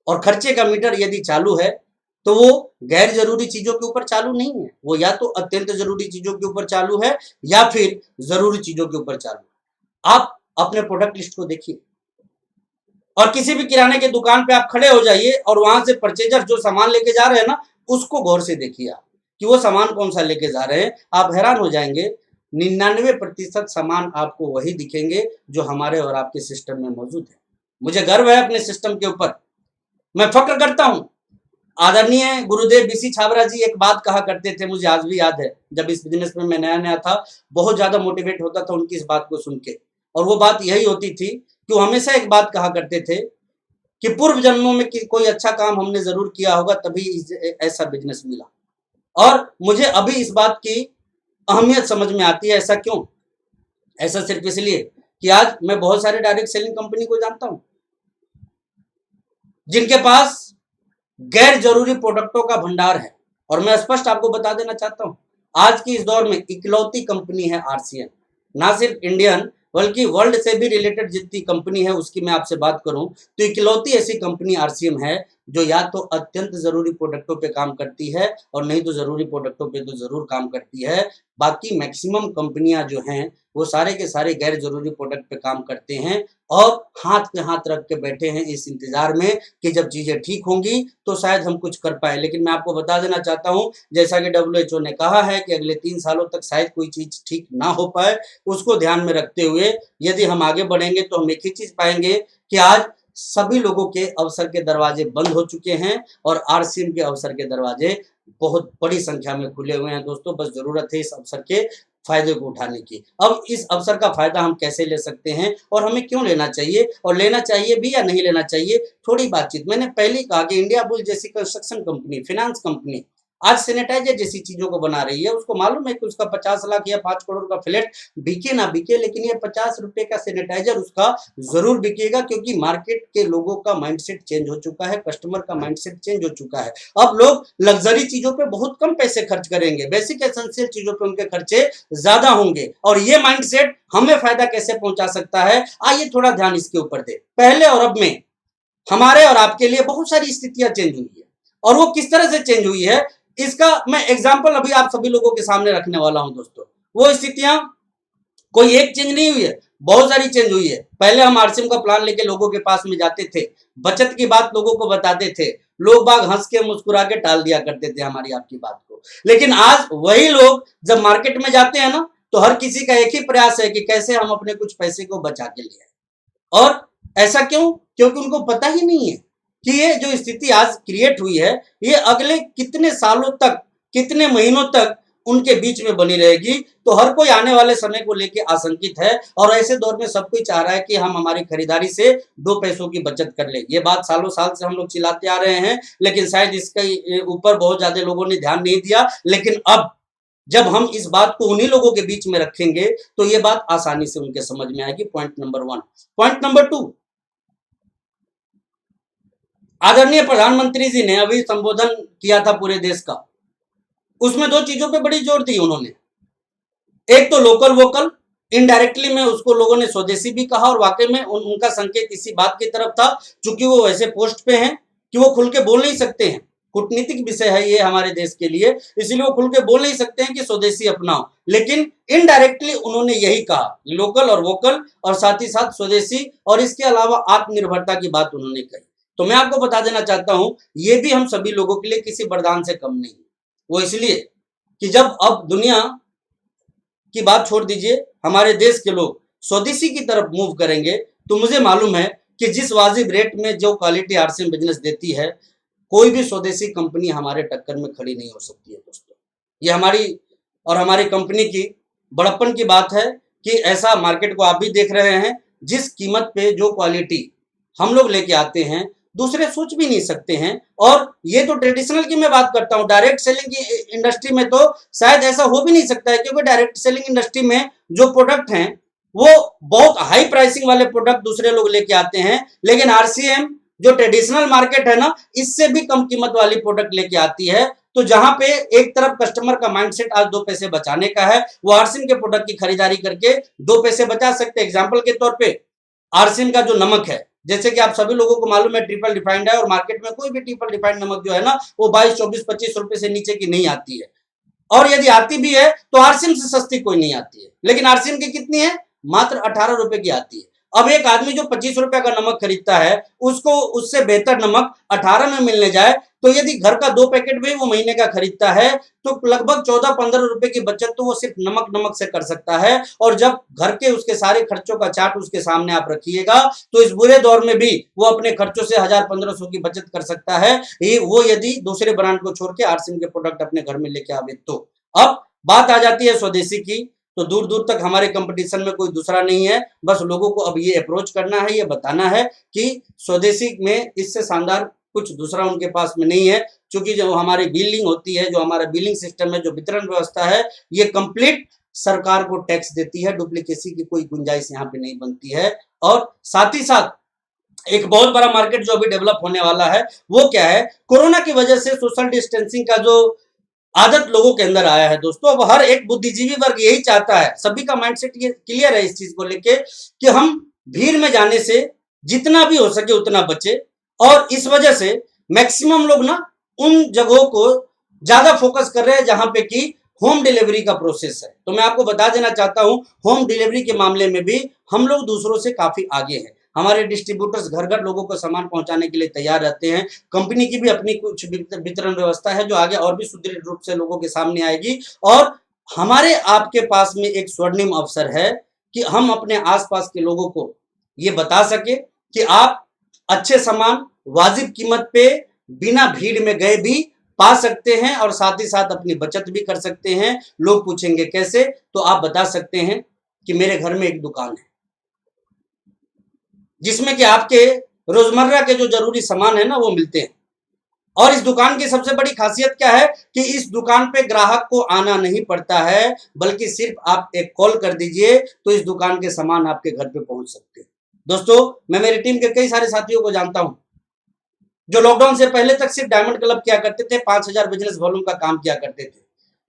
और खर्चे का मीटर यदि चालू है तो वो गैर जरूरी चीजों के ऊपर चालू नहीं है, वो या तो अत्यंत जरूरी चीजों के ऊपर चालू है या फिर जरूरी चीजों के ऊपर चालू है। आप अपने प्रोडक्ट लिस्ट को देखिए और किसी भी किराने की दुकान पे आप खड़े हो जाइए और वहां से परचेजर जो सामान लेके जा रहे हैं ना, उसको गौर से देखिए आप कि वो सामान कौन सा लेके जा रहे हैं। आप हैरान हो जाएंगे, 99% सामान आपको वही दिखेंगे जो हमारे और आपके सिस्टम में मौजूद है। मुझे गर्व है अपने सिस्टम के ऊपर, मैं फक्र करता हूं। आदरणीय गुरुदेव बीसी छाबरा जी एक बात कहा करते थे, मुझे आज भी याद है, जब इस बिजनेस में मैं नया नया था, बहुत ज्यादा मोटिवेट होता था उनकी इस बात को सुन के। और वो बात यही होती थी कि वो हमेशा एक बात कहा करते थे कि पूर्व जन्मों में कोई अच्छा काम हमने जरूर किया होगा, तभी ऐसा बिजनेस मिला। और मुझे अभी इस बात की अहमियत समझ में आती है। ऐसा क्यों? ऐसा सिर्फ इसलिए कि आज मैं बहुत सारे डायरेक्ट सेलिंग कंपनी को जानता हूं जिनके पास गैर जरूरी प्रोडक्टों का भंडार है। और मैं स्पष्ट आपको बता देना चाहता हूं, आज की इस दौर में इकलौती कंपनी है आरसीएम, ना सिर्फ इंडियन बल्कि वर्ल्ड से भी रिलेटेड जितनी कंपनी है उसकी मैं आपसे बात करूं तो इकलौती ऐसी कंपनी आरसीएम है जो या तो अत्यंत जरूरी प्रोडक्टों पे काम करती है और नहीं तो जरूरी प्रोडक्टों पे तो जरूर काम करती है। बाकी मैक्सिमम कंपनियां जो हैं वो सारे के सारे गैर जरूरी प्रोडक्ट पे काम करते हैं और हाथ पे हाथ रख के बैठे हैं इस इंतजार में कि जब चीजें ठीक होंगी तो शायद हम कुछ कर पाए। लेकिन मैं आपको बता देना चाहता हूं, जैसा कि WHO ने कहा है कि अगले 3 सालों तक शायद कोई चीज ठीक ना हो पाए, उसको ध्यान में रखते हुए यदि हम आगे बढ़ेंगे तो हम एक ही चीज पाएंगे कि आज सभी लोगों के अवसर के दरवाजे बंद हो चुके हैं और आरसीएम के अवसर के दरवाजे बहुत बड़ी संख्या में खुले हुए हैं। दोस्तों, बस जरूरत है इस अवसर के फायदे को उठाने की। अब इस अवसर का फायदा हम कैसे ले सकते हैं और हमें क्यों लेना चाहिए और लेना चाहिए भी या नहीं लेना चाहिए, थोड़ी बातचीत। मैंने पहले कहा कि इंडिया बुल जैसी कंस्ट्रक्शन कंपनी, फाइनेंस कंपनी आज सैनिटाइजर जैसी चीजों को बना रही है। उसको मालूम है कि उसका 50 लाख या 5 करोड़ का फ्लैट बिके ना बिके, लेकिन ये 50 रुपए का सैनिटाइजर उसका जरूर बिकेगा, क्योंकि मार्केट के लोगों का माइंडसेट चेंज हो चुका है, कस्टमर का माइंडसेट चेंज हो चुका है। अब लोग लग्जरी चीजों पे बहुत कम पैसे खर्च करेंगे, बेसिक एसेंशियल चीजों पे उनके खर्चे ज्यादा होंगे। और ये माइंडसेट हमें फायदा कैसे पहुंचा सकता है, आइए थोड़ा ध्यान इसके ऊपर दे। पहले और अब में हमारे और आपके लिए बहुत सारी स्थितियां चेंज हुई है और वो किस तरह से चेंज हुई है इसका मैं एग्जांपल अभी आप सभी लोगों के सामने रखने वाला हूं। दोस्तों, वो स्थितियां कोई एक चेंज नहीं हुई है, बहुत सारी चेंज हुई है। पहले हम आरसीएम का प्लान लेके लोगों के पास में जाते थे, बचत की बात लोगों को बताते थे, लोग बाग हंस के मुस्कुरा के टाल दिया करते थे हमारी आपकी बात को। लेकिन आज वही लोग जब मार्केट में जाते हैं ना, तो हर किसी का एक ही प्रयास है कि कैसे हम अपने कुछ पैसे को बचा के लिए। और ऐसा क्यों? क्योंकि उनको पता ही नहीं है कि ये जो स्थिति आज क्रिएट हुई है ये अगले कितने सालों तक, कितने महीनों तक उनके बीच में बनी रहेगी। तो हर कोई आने वाले समय को लेकर आशंकित है और ऐसे दौर में सब कोई चाह रहा है कि हम हमारी खरीदारी से 2 पैसों की बचत कर ले। ये बात सालों साल से हम लोग चिल्लाते आ रहे हैं, लेकिन शायद इसके ऊपर बहुत ज्यादा लोगों ने ध्यान नहीं दिया। लेकिन अब जब हम इस बात को उन्हीं लोगों के बीच में रखेंगे तो ये बात आसानी से उनके समझ में आएगी। Point number 1। पॉइंट नंबर 2, आदरणीय प्रधानमंत्री जी ने अभी संबोधन किया था पूरे देश का, उसमें 2 चीजों पे बड़ी जोर दी उन्होंने। एक तो लोकल वोकल, इनडायरेक्टली में उसको लोगों ने स्वदेशी भी कहा और वाकई में उनका संकेत इसी बात की तरफ था, चूंकि वो वैसे पोस्ट पे हैं कि वो खुल के बोल नहीं सकते हैं, कूटनीतिक विषय है ये हमारे देश के लिए, इसलिए वो खुल के बोल नहीं सकते हैं कि स्वदेशी अपनाओ। लेकिन इनडायरेक्टली उन्होंने यही कहा, लोकल और वोकल, और साथ ही साथ स्वदेशी और इसके अलावा आत्मनिर्भरता की बात उन्होंने कही। तो मैं आपको बता देना चाहता हूं, ये भी हम सभी लोगों के लिए किसी वरदान से कम नहीं। वो इसलिए कि जब अब दुनिया की बात छोड़ दीजिए, हमारे देश के लोग स्वदेशी की तरफ मूव करेंगे, तो मुझे मालूम है कि जिस वाजिब रेट में जो क्वालिटी आरसीएम बिजनेस देती है, कोई भी स्वदेशी कंपनी हमारे टक्कर में खड़ी नहीं हो सकती है। दोस्तों, ये हमारी और हमारी कंपनी की बड़प्पन की बात है कि ऐसा मार्केट को आप भी देख रहे हैं, जिस कीमत पे जो क्वालिटी हम लोग लेके आते हैं दूसरे सोच भी नहीं सकते हैं। और ये तो ट्रेडिशनल की मैं बात करता हूं, डायरेक्ट सेलिंग की इंडस्ट्री में तो शायद ऐसा हो भी नहीं सकता है, क्योंकि डायरेक्ट सेलिंग इंडस्ट्री में जो प्रोडक्ट हैं वो बहुत हाई प्राइसिंग वाले प्रोडक्ट दूसरे लोग लेके आते हैं, लेकिन आरसीएम जो ट्रेडिशनल मार्केट है ना, इससे भी कम कीमत वाली प्रोडक्ट लेके आती है। तो जहां पे एक तरफ कस्टमर का माइंडसेट आज 2 पैसे बचाने का है, वो आरसीएम के प्रोडक्ट की खरीदारी करके 2 पैसे बचा सकते हैं। एग्जाम्पल के तौर पे आरसीएम का जो नमक है, जैसे कि आप सभी लोगों को मालूम है ट्रिपल रिफाइंड है, और मार्केट में कोई भी ट्रिपल रिफाइंड नमक जो है ना वो 22, 24, 25 रुपए से नीचे की नहीं आती है, और यदि आती भी है तो आरसीएम से सस्ती कोई नहीं आती है। लेकिन आरसीएम की कितनी है? मात्र 18 रुपए की आती है। अब एक आदमी जो 25 रुपए का नमक खरीदता है, उसको उससे बेहतर नमक 18 में मिलने जाए, तो यदि घर का 2 पैकेट भी वो महीने का खरीदता है तो लगभग 14-15 रुपए की बचत तो वो सिर्फ नमक से कर सकता है। और जब घर के उसके सारे खर्चों का चार्ट उसके सामने आप रखिएगा, तो इस बुरे दौर में भी वो अपने खर्चों से 1000-1500 की बचत कर सकता है, ये वो यदि दूसरे ब्रांड को छोड़ के आरसीएम के प्रोडक्ट अपने घर में लेके आवे तो। अब बात आ जाती है स्वदेशी की, तो दूर दूर तक हमारे कंपटीशन में कोई दूसरा नहीं है। बस लोगों को अब ये अप्रोच करना है, ये बताना है कि स्वदेशी में इससे शानदार कुछ दूसरा उनके पास में नहीं है, क्योंकि जो हमारी बिलिंग होती है, जो हमारा बिलिंग सिस्टम है, जो वितरण व्यवस्था है, ये कंप्लीट सरकार को टैक्स देती है, डुप्लीकेसी की कोई गुंजाइश यहाँ पे नहीं बनती है। और साथ ही साथ एक बहुत बड़ा मार्केट जो अभी डेवलप होने वाला है वो क्या है, कोरोना की वजह से सोशल डिस्टेंसिंग का जो आदत लोगों के अंदर आया है दोस्तों। अब हर एक बुद्धिजीवी वर्ग यही चाहता है, सभी का माइंडसेट ये क्लियर है इस चीज को लेके कि हम भीड़ में जाने से जितना भी हो सके उतना बचे, और इस वजह से मैक्सिमम लोग ना उन जगहों को ज्यादा फोकस कर रहे हैं जहां पे कि होम डिलीवरी का प्रोसेस है। तो मैं आपको बता देना चाहता हूं, होम डिलीवरी के मामले में भी हम लोग दूसरों से काफी आगे हैं। हमारे डिस्ट्रीब्यूटर्स घर घर लोगों को सामान पहुंचाने के लिए तैयार रहते हैं। कंपनी की भी अपनी कुछ वितरण व्यवस्था है जो आगे और भी सुदृढ़ रूप से लोगों के सामने आएगी। और हमारे आपके पास में एक स्वर्णिम अवसर है कि हम अपने आसपास के लोगों को ये बता सके कि आप अच्छे सामान वाजिब कीमत पे बिना भीड़ में गए भी पा सकते हैं, और साथ ही साथ अपनी बचत भी कर सकते हैं। लोग पूछेंगे कैसे, तो आप बता सकते हैं कि मेरे घर में एक दुकान है जिसमें कि आपके रोजमर्रा के जो जरूरी सामान है ना वो मिलते हैं। और इस दुकान की सबसे बड़ी खासियत क्या है कि इस दुकान पे ग्राहक को आना नहीं पड़ता है, बल्कि सिर्फ आप एक कॉल कर दीजिए तो इस दुकान के सामान आपके घर पे पहुंच सकते हैं। दोस्तों, मैं मेरी टीम के कई सारे साथियों को जानता हूं जो लॉकडाउन से पहले तक सिर्फ डायमंड क्लब किया करते थे, 5,000 बिजनेस वॉल्यूम का काम किया करते थे।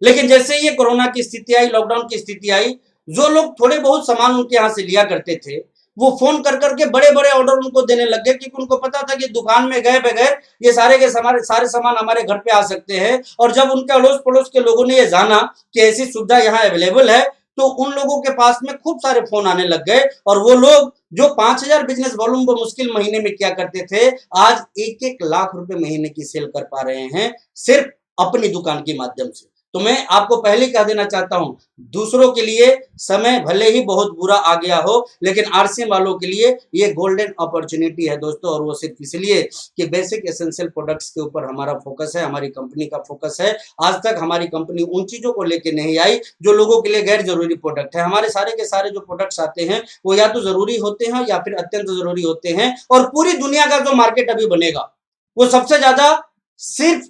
लेकिन जैसे ये कोरोना की स्थिति आई, लॉकडाउन की स्थिति आई, जो लोग थोड़े बहुत सामान उनके यहां से लिया करते थे वो फोन कर करके बड़े बड़े ऑर्डर उनको देने लग गए, क्योंकि उनको पता था कि दुकान में गए बगैर ये सारे के सारे सामान हमारे घर पे आ सकते हैं। और जब उनके अड़ोस पड़ोस के लोगों ने ये जाना कि ऐसी सुविधा यहाँ अवेलेबल है, तो उन लोगों के पास में खूब सारे फोन आने लग गए। और वो लोग जो 5,000 बिजनेस वॉल्यूम वो मुश्किल महीने में किया करते थे, आज 1-1 लाख रुपए महीने की सेल कर पा रहे हैं सिर्फ अपनी दुकान के माध्यम से। तो मैं आपको पहले कह देना चाहता हूं, दूसरों के लिए समय भले ही बहुत बुरा आ गया हो, लेकिन आरसीएम वालों के लिए ये गोल्डन अपॉर्चुनिटी है दोस्तों। और वो सिर्फ इसलिए कि बेसिक एसेंशियल प्रोडक्ट्स के ऊपर हमारा फोकस है, हमारी कंपनी का फोकस है। आज तक हमारी कंपनी उन चीजों को लेकर नहीं आई जो लोगों के लिए गैर जरूरी प्रोडक्ट है। हमारे सारे के सारे जो प्रोडक्ट्स आते हैं वो या तो जरूरी होते हैं या फिर अत्यंत जरूरी होते हैं। और पूरी दुनिया का जो मार्केट अभी बनेगा वो सबसे ज्यादा सिर्फ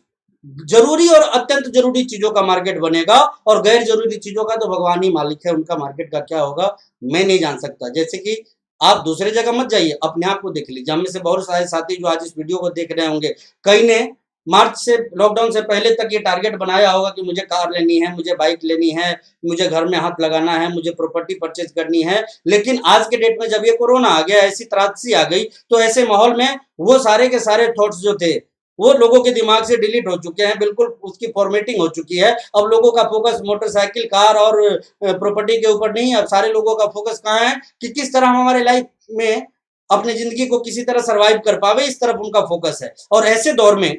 जरूरी और अत्यंत जरूरी चीजों का मार्केट बनेगा, और गैर जरूरी चीजों का तो भगवान ही मालिक है, उनका मार्केट का क्या होगा मैं नहीं जान सकता। जैसे कि आप दूसरे जगह मत जाइए, अपने आप को देख लीजिए। हम में से बहुत सारे साथी जो आज इस वीडियो को देख रहे होंगे, कई ने मार्च से, लॉकडाउन से पहले तक ये टारगेट बनाया होगा कि मुझे कार लेनी है, मुझे बाइक लेनी है, मुझे घर में हाथ लगाना है, मुझे प्रॉपर्टी परचेज करनी है। लेकिन आज के डेट में जब ये कोरोना आ गया, ऐसी त्रासदी आ गई, तो ऐसे माहौल में वो सारे के सारे थॉट्स जो थे वो लोगों के दिमाग से डिलीट हो चुके हैं, बिल्कुल उसकी फॉर्मेटिंग हो चुकी है। अब लोगों का फोकस मोटरसाइकिल, कार और प्रॉपर्टी के ऊपर नहीं है। अब सारे लोगों का फोकस कहाँ है कि किस तरह हम हमारे लाइफ में अपनी जिंदगी को किसी तरह सरवाइव कर पावे, इस तरफ उनका फोकस है। और ऐसे दौर में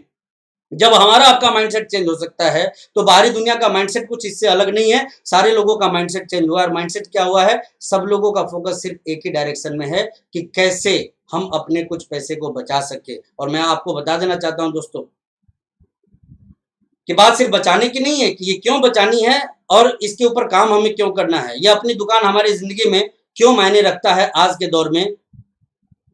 जब हमारा आपका माइंडसेट चेंज हो सकता है, तो बाहरी दुनिया का माइंडसेट कुछ इससे अलग नहीं है। सारे लोगों का माइंडसेट चेंज हुआ है। और माइंडसेट क्या हुआ है? सब लोगों का फोकस सिर्फ एक ही डायरेक्शन में है कि कैसे हम अपने कुछ पैसे को बचा सके। और मैं आपको बता देना चाहता हूं दोस्तों कि बात सिर्फ बचाने की नहीं है कि ये क्यों बचानी है और इसके ऊपर काम हमें क्यों करना है, यह अपनी दुकान हमारी जिंदगी में क्यों मायने रखता है आज के दौर में,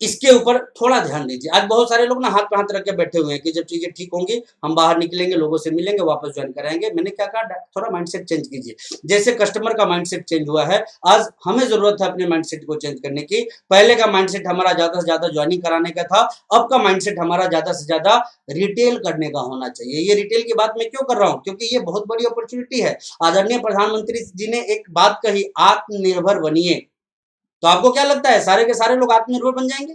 इसके ऊपर थोड़ा ध्यान दीजिए। आज बहुत सारे लोग ना हाथ पे हाथ रख के बैठे हुए हैं कि जब चीजें ठीक होंगी हम बाहर निकलेंगे, लोगों से मिलेंगे, वापस ज्वाइन कराएंगे। मैंने क्या कहा, थोड़ा माइंडसेट चेंज कीजिए। जैसे कस्टमर का माइंडसेट चेंज हुआ है, आज हमें जरूरत है अपने माइंडसेट को चेंज करने की। पहले का माइंडसेट हमारा ज्यादा से ज्यादा ज्वाइनिंग कराने का था, अब का माइंडसेट हमारा ज्यादा से ज्यादा रिटेल करने का होना चाहिए। ये रिटेल की बात मैं क्यों कर रहा हूँ? क्योंकि ये बहुत बड़ी अपॉर्चुनिटी है। आदरणीय प्रधानमंत्री जी ने एक बात कही, आत्मनिर्भर बनिए। तो आपको क्या लगता है सारे के सारे लोग आत्मनिर्भर बन जाएंगे?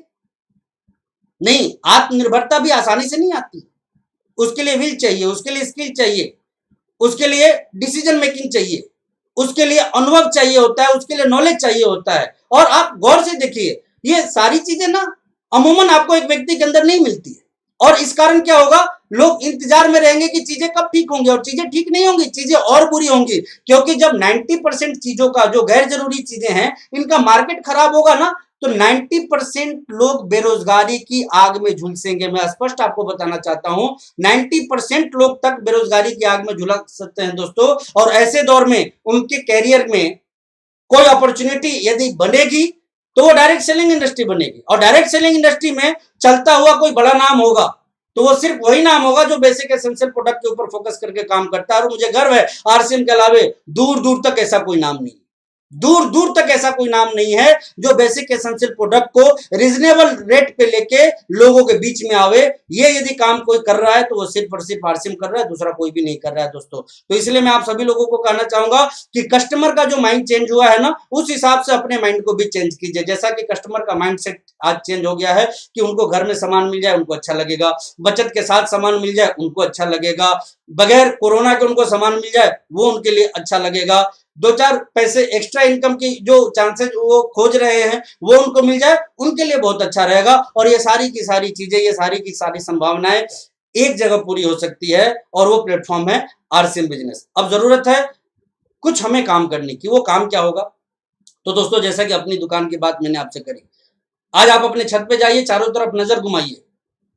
नहीं, आत्मनिर्भरता भी आसानी से नहीं आती। उसके लिए विल चाहिए, उसके लिए स्किल चाहिए, उसके लिए डिसीजन मेकिंग चाहिए, उसके लिए अनुभव चाहिए होता है, उसके लिए नॉलेज चाहिए होता है। और आप गौर से देखिए, ये सारी चीजें ना अमूमन आपको एक व्यक्ति के अंदर नहीं मिलती है। और इस कारण क्या होगा, लोग इंतजार में रहेंगे कि चीजें कब ठीक होंगी, और चीजें ठीक नहीं होंगी, चीजें और बुरी होंगी। क्योंकि जब 90% चीजों का, जो गैर जरूरी चीजें हैं, इनका मार्केट खराब होगा ना, तो 90% लोग बेरोजगारी की आग में झुलसेंगे। मैं स्पष्ट आपको बताना चाहता हूं, 90% लोग तक बेरोजगारी की आग में झुलस सकते हैं दोस्तों। और ऐसे दौर में उनके कैरियर में कोई अपॉर्चुनिटी यदि बनेगी तो वो डायरेक्ट सेलिंग इंडस्ट्री बनेगी। और डायरेक्ट सेलिंग इंडस्ट्री में चलता हुआ कोई बड़ा नाम होगा तो वो सिर्फ वही नाम होगा जो बेसिक एसेंशियल प्रोडक्ट के ऊपर फोकस करके काम करता है। और मुझे गर्व है आरसीएम के अलावे दूर दूर तक ऐसा कोई नाम नहीं। दूर दूर तक ऐसा कोई नाम नहीं है जो बेसिक एसेंशियल प्रोडक्ट को रीजनेबल रेट पे लेके लोगों के बीच में आवे। ये यदि काम कोई कर रहा है तो वो सिर्फ और सिर्फ आरसीएम कर रहा है, दूसरा कोई भी नहीं कर रहा है दोस्तों। तो इसलिए मैं आप सभी लोगों को कहना चाहूंगा कि कस्टमर का जो माइंड चेंज हुआ है ना, उस हिसाब से अपने माइंड को भी चेंज कीजिए। जैसा कि कस्टमर का माइंड सेट आज चेंज हो गया है कि उनको घर में सामान मिल जाए उनको अच्छा लगेगा, बचत के साथ सामान मिल जाए उनको अच्छा लगेगा, बगैर कोरोना के उनको सामान मिल जाए वो उनके लिए अच्छा लगेगा, दो चार पैसे एक्स्ट्रा इनकम की जो चांसेस वो खोज रहे हैं वो उनको मिल जाए उनके लिए बहुत अच्छा रहेगा। और ये सारी की सारी चीजें, ये सारी की सारी संभावनाएं एक जगह पूरी हो सकती है और वो प्लेटफॉर्म है आरसीएम बिजनेस। अब जरूरत है कुछ हमें काम करने की, वो काम क्या होगा? तो दोस्तों जैसा कि अपनी दुकान की बात मैंने आपसे करी, आज आप अपने छत पे जाइए, चारों तरफ नजर घुमाइए।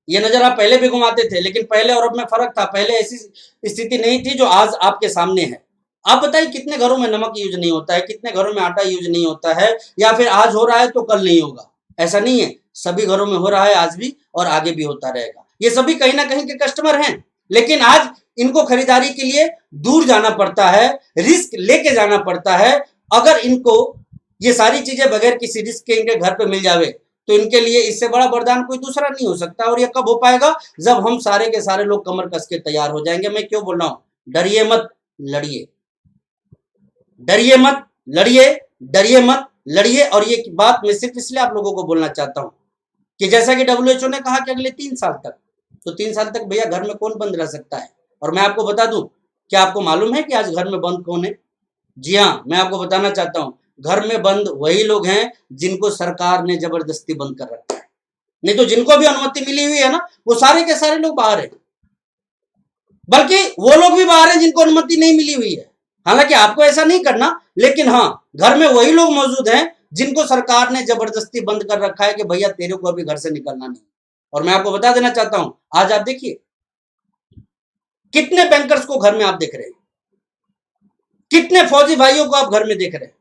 ये नजर आप पहले भी घुमाते थे, लेकिन पहले और अब में फर्क था। पहले ऐसी स्थिति नहीं थी जो आज आपके सामने है। आप बताइए कितने घरों में नमक यूज नहीं होता है, कितने घरों में आटा यूज नहीं होता है, या फिर आज हो रहा है तो कल नहीं होगा? ऐसा नहीं है, सभी घरों में हो रहा है आज भी और आगे भी होता रहेगा। ये सभी कहीं ना कहीं के कस्टमर हैं, लेकिन आज इनको खरीदारी के लिए दूर जाना पड़ता है, रिस्क लेके जाना पड़ता है। अगर इनको ये सारी चीजें बगैर किसी रिस्क के इनके घर पे मिल जावे तो इनके लिए इससे बड़ा वरदान कोई दूसरा नहीं हो सकता। और ये कब हो पाएगा? जब हम सारे के सारे लोग कमर कस के तैयार हो जाएंगे। मैं क्यों बोल रहा हूं? डरिए मत, लड़िए। डरिए मत, लड़िए। डरिए मत, लड़िए। और ये बात मैं सिर्फ इसलिए आप लोगों को बोलना चाहता हूं कि जैसा कि WHO ने कहा कि अगले 3 साल तक, तो 3 साल तक भैया घर में कौन बंद रह सकता है? और मैं आपको बता दूं, क्या आपको मालूम है कि आज घर में बंद कौन है? जी हाँ, मैं आपको बताना चाहता हूं, घर में बंद वही लोग हैं जिनको सरकार ने जबरदस्ती बंद कर रखा है। नहीं तो जिनको भी अनुमति मिली हुई है ना, वो सारे के सारे लोग बाहर हैं। बल्कि वो लोग भी बाहर हैं जिनको अनुमति नहीं मिली हुई है। हालांकि आपको ऐसा नहीं करना, लेकिन हाँ, घर में वही लोग मौजूद हैं जिनको सरकार ने जबरदस्ती बंद कर रखा है कि भैया तेरे को अभी घर से निकलना नहीं। और मैं आपको बता देना चाहता हूं, आज आप देखिए कितने बैंकर्स को घर में आप देख रहे हैं, कितने फौजी भाइयों को आप घर में देख रहे हैं,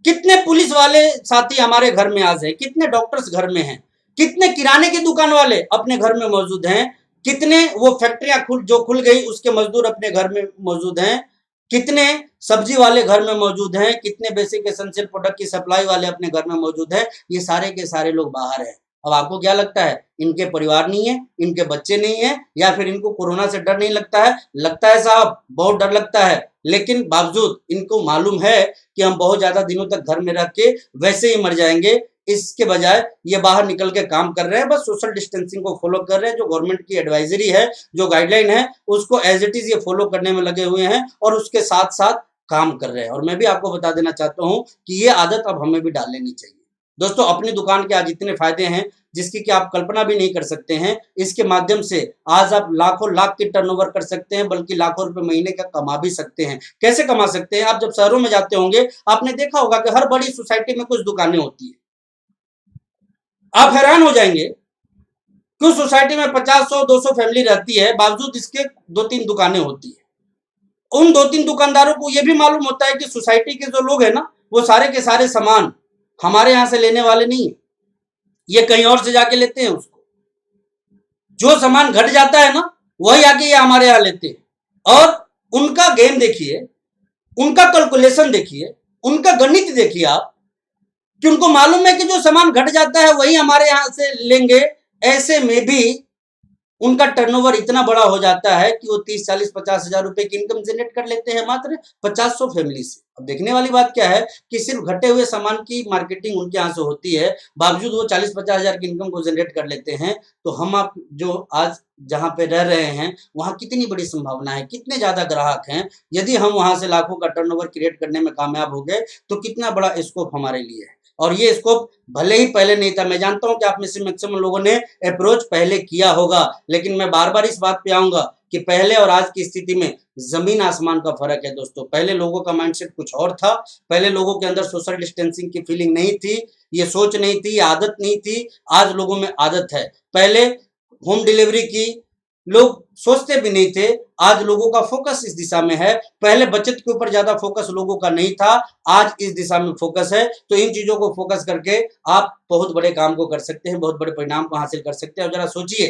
कितने पुलिस वाले साथी हमारे घर में आज है, कितने डॉक्टर्स घर में हैं, कितने किराने की दुकान वाले अपने घर में मौजूद हैं, कितने वो फैक्ट्रियां जो खुल गई उसके मजदूर अपने घर में मौजूद हैं, कितने सब्जी वाले घर में मौजूद हैं, कितने बेसिक एसेंशियल प्रोडक्ट की सप्लाई वाले अपने घर में मौजूद हैं। ये सारे के सारे लोग बाहर हैं। अब आपको क्या लगता है, इनके परिवार नहीं है, इनके बच्चे नहीं है, या फिर इनको कोरोना से डर नहीं लगता है? लगता है साहब, बहुत डर लगता है। लेकिन बावजूद इनको मालूम है कि हम बहुत ज्यादा दिनों तक घर में रह के वैसे ही मर जाएंगे, इसके बजाय ये बाहर निकल के काम कर रहे हैं, बस सोशल डिस्टेंसिंग को फॉलो कर रहे हैं। जो गवर्नमेंट की एडवाइजरी है, जो गाइडलाइन है, उसको एज इट इज ये फॉलो करने में लगे हुए हैं और उसके साथ साथ काम कर रहे हैं। और मैं भी आपको बता देना चाहता हूं कि ये आदत अब हमें भी डाल लेनी चाहिए। दोस्तों, अपनी दुकान के आज इतने फायदे हैं जिसकी कि आप कल्पना भी नहीं कर सकते हैं। इसके माध्यम से आज आप लाखों लाख की टर्नओवर कर सकते हैं, बल्कि लाखों रुपए महीने का कमा भी सकते हैं। कैसे कमा सकते हैं? आप जब शहरों में जाते होंगे, आपने देखा होगा कि हर बड़ी सोसाइटी में कुछ दुकानें होती है। आप हैरान हो जाएंगे, कुछ सोसाइटी में 50, 100, 200 फैमिली रहती है, बावजूद इसके 2-3 दुकानें होती है। उन 2-3 दुकानदारों को यह भी मालूम होता है कि सोसाइटी के जो लोग हैं ना, वो सारे के सारे सामान हमारे यहां से लेने वाले नहीं है, ये कहीं और से जाके लेते हैं। उसको जो सामान घट जाता है ना, वही आके ये हमारे यहां लेते हैं। और उनका गेम देखिए, उनका कैलकुलेशन देखिए, उनका गणित देखिए आप, कि उनको मालूम है कि जो सामान घट जाता है वही हमारे यहां से लेंगे। ऐसे में भी उनका टर्नओवर इतना बड़ा हो जाता है कि वो 30, 40, 50 हजार रुपए की इनकम जनरेट कर लेते हैं मात्र 50-100 फैमिली से। अब देखने वाली बात क्या है कि सिर्फ घटे हुए सामान की मार्केटिंग उनके यहाँ से होती है, बावजूद वो 40-50 हजार की इनकम को जनरेट कर लेते हैं। तो हम आप जो आज जहां पे रह रहे हैं वहां कितनी बड़ी संभावना है, कितने ज्यादा ग्राहक हैं। यदि हम वहां से लाखों का टर्नओवर क्रिएट करने में कामयाब हो गए तो कितना बड़ा स्कोप हमारे लिए है। और ये स्कोप भले ही पहले नहीं था, मैं जानता हूं कि आप में से मैक्सिमम लोगों ने अप्रोच पहले किया होगा, लेकिन मैं बार बार इस बात पे आऊंगा कि पहले और आज की स्थिति में जमीन आसमान का फर्क है दोस्तों। पहले लोगों का माइंडसेट कुछ और था, पहले लोगों के अंदर सोशल डिस्टेंसिंग की फीलिंग नहीं थी, ये सोच नहीं थी, आदत नहीं थी। आज लोगों में आदत है। पहले होम डिलीवरी की लोग सोचते भी नहीं थे, आज लोगों का फोकस इस दिशा में है। पहले बचत के ऊपर ज्यादा फोकस लोगों का नहीं था, आज इस दिशा में फोकस है। तो इन चीजों को फोकस करके आप बहुत बड़े काम को कर सकते हैं, बहुत बड़े परिणाम को हासिल कर सकते हैं। और जरा सोचिए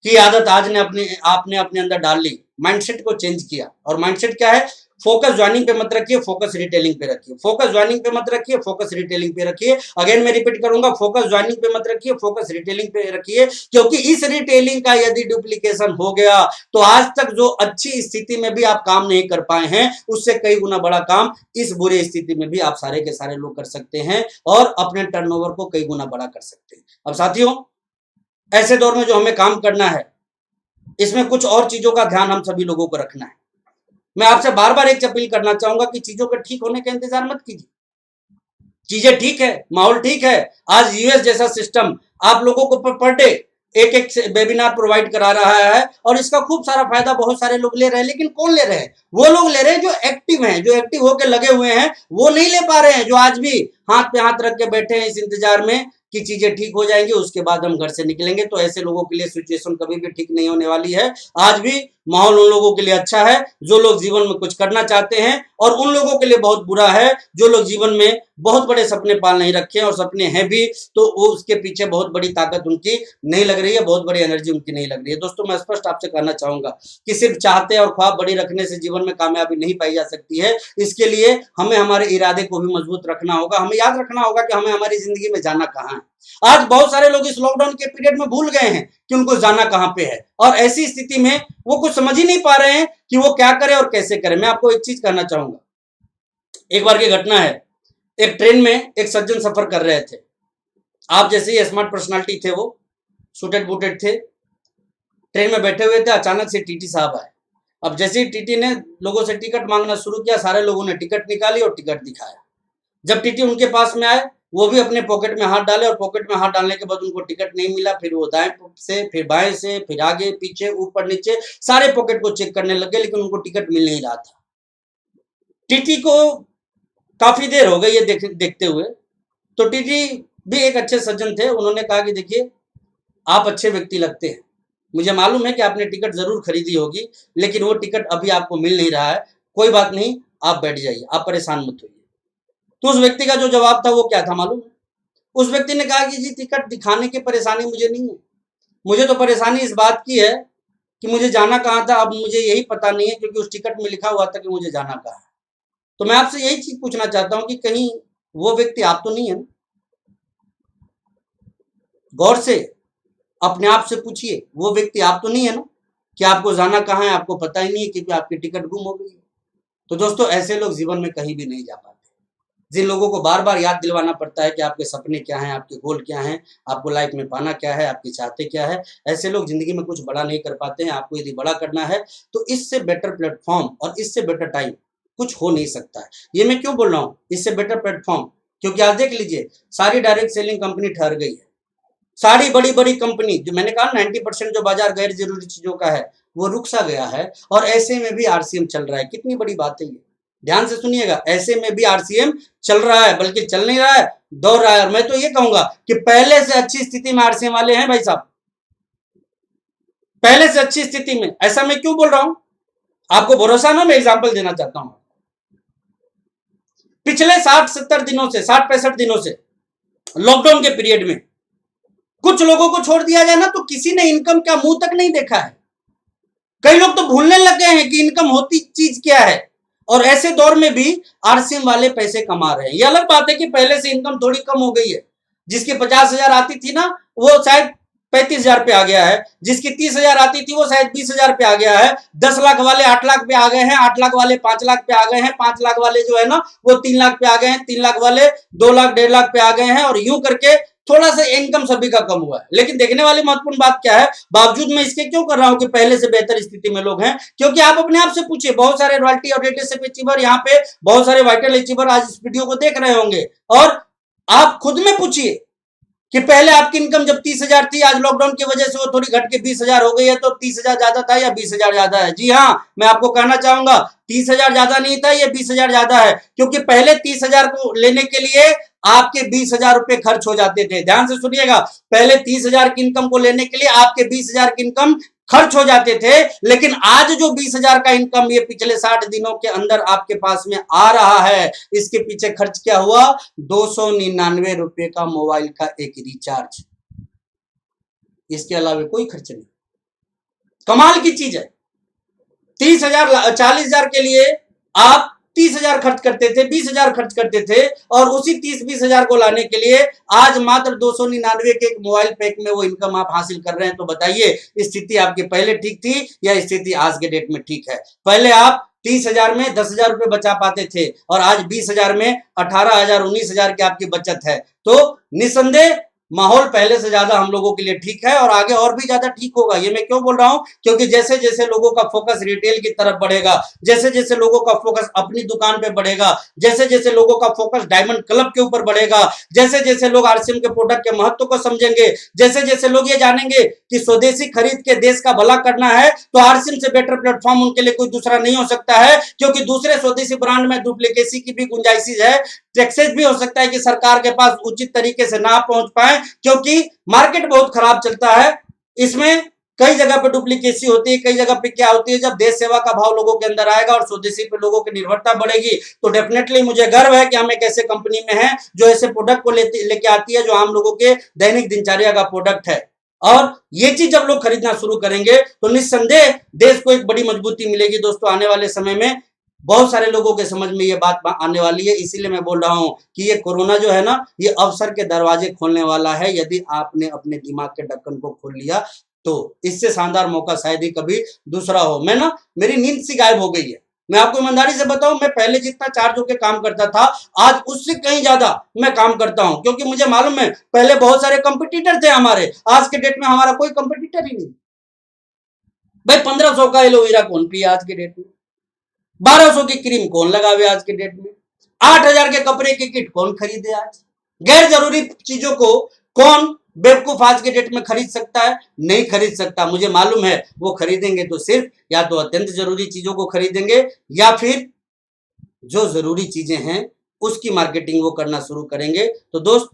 कि आदत आज ने आपने अपने अंदर डाल ली, माइंडसेट को चेंज किया। और माइंडसेट क्या है? फोकस ज्वाइनिंग पे मत रखिए, फोकस रिटेलिंग पे रखिए। फोकस ज्वाइनिंग पे मत रखिए, फोकस रिटेलिंग पे रखिए। अगेन मैं रिपीट करूंगा, फोकस ज्वाइनिंग पे मत रखिए, फोकस रिटेलिंग पे रखिए, क्योंकि इस रिटेलिंग का यदि डुप्लीकेशन हो गया तो आज तक जो अच्छी स्थिति में भी आप काम नहीं कर पाए हैं, उससे कई गुना बड़ा काम इस बुरी स्थिति में भी आप सारे के सारे लोग कर सकते हैं और अपने टर्नओवर को कई गुना बड़ा कर सकते हैं। अब साथियों, ऐसे दौर में जो हमें काम करना है, इसमें कुछ और चीजों का ध्यान हम सभी लोगों को रखना है। मैं आपसे बार बार एक अपील करना चाहूंगा कि चीजों के ठीक होने का इंतजार मत कीजिए। चीजें ठीक है, माहौल ठीक है। आज यूएस जैसा सिस्टम आप लोगों को पर डे एक एक वेबिनार प्रोवाइड करा रहा है और इसका खूब सारा फायदा बहुत सारे लोग ले रहे हैं। लेकिन कौन ले रहे हैं? वो लोग ले रहे हैं जो एक्टिव हैं, जो एक्टिव होकर लगे हुए हैं। वो नहीं ले पा रहे हैं, जो आज भी हाथ पे हाथ रख के बैठे हैं इस इंतजार में कि चीजें ठीक हो जाएंगी, उसके बाद हम घर से निकलेंगे। तो ऐसे लोगों के लिए सिचुएशन कभी भी ठीक नहीं होने वाली है। आज भी माहौल उन लोगों के लिए अच्छा है जो लोग जीवन में कुछ करना चाहते हैं, और उन लोगों के लिए बहुत बुरा है जो लोग जीवन में बहुत बड़े सपने पाल नहीं रखे हैं, और सपने हैं भी तो वो उसके पीछे बहुत बड़ी ताकत उनकी नहीं लग रही है, बहुत बड़ी एनर्जी उनकी नहीं लग रही है। दोस्तों, मैं स्पष्ट आपसे कहना चाहूंगा कि सिर्फ चाहते और ख्वाब बड़ी रखने से जीवन में कामयाबी नहीं पाई जा सकती है। इसके लिए हमें हमारे इरादे को भी मजबूत रखना होगा। हमें याद रखना होगा कि हमें हमारी जिंदगी में जाना कहाँ है। आज बहुत सारे लोग इस लॉकडाउन के पीरियड में भूल गए हैं कि उनको जाना कहां पे है, और ऐसी स्थिति में वो कुछ समझ ही नहीं पा रहे हैं कि वो क्या करें और कैसे करें। मैं आपको एक चीज कहना चाहूंगा, एक बार की घटना है। एक ट्रेन में एक सज्जन सफर कर रहे थे। आप जैसे ही स्मार्ट पर्सनालिटी थे, वो सूटेड बूटेड थे, ट्रेन में बैठे हुए थे। अचानक से टीटी साहब आए। अब जैसे ही टीटी ने लोगों से टिकट मांगना शुरू किया, सारे लोगों ने टिकट निकाली और टिकट दिखाया। जब टीटी उनके पास में आए, वो भी अपने पॉकेट में हाथ डाले, और पॉकेट में हाथ डालने के बाद उनको टिकट नहीं मिला। फिर वो दाएं से, फिर बाएं से, फिर आगे पीछे, ऊपर नीचे सारे पॉकेट को चेक करने लगे, लेकिन उनको टिकट मिल नहीं रहा था। टीटी को काफी देर हो गई ये देखते हुए। तो टीटी भी एक अच्छे सज्जन थे। उन्होंने कहा कि देखिए, आप अच्छे व्यक्ति लगते हैं, मुझे मालूम है कि आपने टिकट जरूर खरीदी होगी, लेकिन वो टिकट अभी आपको मिल नहीं रहा है। कोई बात नहीं, आप बैठ जाइए, आप परेशान मत होइए। तो उस व्यक्ति का जो जवाब था वो क्या था मालूम है? उस व्यक्ति ने कहा कि जी, टिकट दिखाने की परेशानी मुझे नहीं है, मुझे तो परेशानी इस बात की है कि मुझे जाना कहाँ था, अब मुझे यही पता नहीं है, क्योंकि उस टिकट में लिखा हुआ था कि मुझे जाना कहाँ है। तो मैं आपसे यही चीज पूछना चाहता हूं कि कहीं वो व्यक्ति आप तो नहीं है? गौर से अपने आप से पूछिए, वो व्यक्ति आप तो नहीं है ना, कि आपको जाना कहाँ है आपको पता ही नहीं है, क्योंकि आपकी टिकट गुम हो गई है। तो दोस्तों, ऐसे लोग जीवन में कहीं भी नहीं जा पाते। जिन लोगों को बार बार याद दिलवाना पड़ता है कि आपके सपने क्या हैं, आपके गोल क्या हैं, आपको लाइफ में पाना क्या है, आपकी चाहते क्या है, ऐसे लोग जिंदगी में कुछ बड़ा नहीं कर पाते हैं। आपको यदि बड़ा करना है तो इससे बेटर प्लेटफॉर्म और इससे बेटर टाइम कुछ हो नहीं सकता है। ये मैं क्यों बोल रहा हूँ इससे बेटर प्लेटफॉर्म? क्योंकि आज देख लीजिए, सारी डायरेक्ट सेलिंग कंपनी ठहर गई है। सारी बड़ी बड़ी कंपनी, जो मैंने कहा 90% जो बाजार गैर जरूरी चीजों का है वो रुक सा गया है, और ऐसे में भी आरसीएम चल रहा है। कितनी बड़ी बात है ये, ध्यान से सुनिएगा। ऐसे में भी आरसीएम चल रहा है, बल्कि चल नहीं रहा है, दौड़ रहा है। और मैं तो ये कहूंगा कि पहले से अच्छी स्थिति में आरसीएम वाले हैं भाई साहब, पहले से अच्छी स्थिति में। ऐसा मैं क्यों बोल रहा हूं, आपको भरोसा ना, मैं एग्जाम्पल देना चाहता हूं। पिछले 60-70 दिनों से, 60-65 दिनों से लॉकडाउन के पीरियड में कुछ लोगों को छोड़ दिया जाए ना, तो किसी ने इनकम का मुंह तक नहीं देखा है। कई लोग तो भूलने लग गए हैं कि इनकम होती चीज क्या है। और ऐसे दौर में भी आरसीएम वाले पैसे कमा रहे हैं। ये अलग बात है कि पहले से इनकम थोड़ी कम हो गई है। जिसकी 50,000 आती थी ना, वो शायद 35,000 पे आ गया है। जिसकी 30,000 आती थी वो शायद 20,000 पे आ गया है। 10 लाख वाले 8 लाख पे आ गए हैं। 8 लाख वाले 5 लाख पे आ गए हैं। 5 लाख वाले जो है ना, वो 3 लाख पे आ गए हैं। 3 लाख वाले 2 लाख 1.5 लाख पे आ गए हैं। और यूं करके थोड़ा सा इनकम सभी का कम हुआ है। लेकिन देखने वाली महत्वपूर्ण बात क्या है, बावजूद मैं इसके क्यों कर रहा हूं कि पहले से बेहतर स्थिति में लोग हैं, क्योंकि आप अपने आप से पूछिए, बहुत सारे रॉयल्टी और रेटेसिप अचीवर यहाँ पे, बहुत सारे वाइटल अचीवर आज इस वीडियो को देख रहे होंगे, और आप खुद में पूछिए कि पहले आपकी इनकम जब 30,000 थी, आज लॉकडाउन की वजह से वो थोड़ी घट के 20,000 हो गई है, तो 30,000 ज्यादा था या 20,000 ज्यादा है? जी हाँ, मैं आपको कहना चाहूंगा 30,000 ज्यादा नहीं था, ये 20,000 ज्यादा है। क्योंकि पहले 30,000 को लेने के लिए आपके 20,000 रुपए खर्च हो जाते थे। ध्यान से सुनिएगा, पहले 30,000 की इनकम को लेने के लिए आपके 20,000 की इनकम खर्च हो जाते थे। लेकिन आज जो 20,000 का इनकम ये पिछले 60 दिनों के अंदर आपके पास में आ रहा है, इसके पीछे खर्च क्या हुआ? 299 रुपए का मोबाइल का एक रिचार्ज, इसके अलावा कोई खर्च नहीं। कमाल की चीज है। 30,000 40,000 के लिए आप 30,000 खर्च करते थे, 20,000 खर्च करते थे, और उसी 30-20,000 को लाने के लिए आज मात्र 299 के एक मोबाइल पैक में वो इनकम आप हासिल कर रहे हैं। तो बताइए, स्थिति आपकी पहले ठीक थी या स्थिति आज के डेट में ठीक है? पहले आप 30,000 में 10,000 रुपए बचा पाते थे और आज 20,000 में 18,000 19,000 की आपकी बचत है। तो निसंदेह माहौल पहले से ज्यादा हम लोगों के लिए ठीक है और आगे और भी ज्यादा ठीक होगा। ये मैं क्यों बोल रहा हूं? क्योंकि जैसे जैसे लोगों का फोकस रिटेल की तरफ बढ़ेगा, जैसे जैसे लोगों का फोकस अपनी दुकान पे बढ़ेगा, जैसे जैसे लोगों का फोकस डायमंड क्लब के ऊपर बढ़ेगा, जैसे जैसे लोग आरसीएम के प्रोडक्ट के महत्व को समझेंगे, जैसे जैसे लोग ये जानेंगे कि स्वदेशी खरीद के देश का भला करना है, तो आरसीएम से बेटर प्लेटफॉर्म उनके लिए कोई दूसरा नहीं हो सकता है। क्योंकि दूसरे स्वदेशी ब्रांड में डुप्लीकेसी की भी गुंजाइश है, टैक्सेस भी हो सकता है कि सरकार के पास उचित तरीके से ना पहुंच पाए, क्योंकि मार्केट बहुत खराब चलता है। इसमें कई जगह पे डुप्लीकेसी होती है, कई जगह पे क्या होती है, जब देश सेवा का भाव लोगों के अंदर आएगा और स्वदेशी पे लोगों की निर्भरता बढ़ेगी, तो डेफिनेटली मुझे गर्व है कि हम एक ऐसे कंपनी में हैं जो ऐसे प्रोडक्ट को लेके आती है जो आम लोगों के दैनिक दिनचर्या का प्रोडक्ट है। और ये चीज जब लोग खरीदना शुरू करेंगे तो निस्संदेह देश को एक बड़ी मजबूती मिलेगी। दोस्तों, आने वाले समय में बहुत सारे लोगों के समझ में ये बात आने वाली है, इसीलिए मैं बोल रहा हूं कि ये कोरोना जो है ना, ये अवसर के दरवाजे खोलने वाला है। यदि आपने अपने दिमाग के ढक्कन को खोल लिया तो इससे शानदार मौका शायद ही कभी दूसरा हो। मेरी नींद सी गायब हो गई है। मैं आपको ईमानदारी से बताऊं, मैं पहले जितना चार्ज होकर काम करता था, आज उससे कहीं ज्यादा मैं काम करता हूं, क्योंकि मुझे मालूम है पहले बहुत सारे कंपटीटर थे हमारे, आज के डेट में हमारा कोई कंपटीटर ही नहीं। भाई 1500 का एलोवेरा कौन पिए आज के डेट में? 1200 की क्रीम कौन लगावे आज के डेट में? 8,000 के कपड़े की किट कौन खरीदे आज? गैर जरूरी चीजों को कौन बेवकूफ आज के डेट में खरीद सकता है? नहीं खरीद सकता। मुझे मालूम है वो खरीदेंगे तो सिर्फ या तो अत्यंत जरूरी चीजों को खरीदेंगे या फिर जो जरूरी चीजें हैं उसकी मार्केटिंग वो करना शुरू करेंगे। तो दोस्त,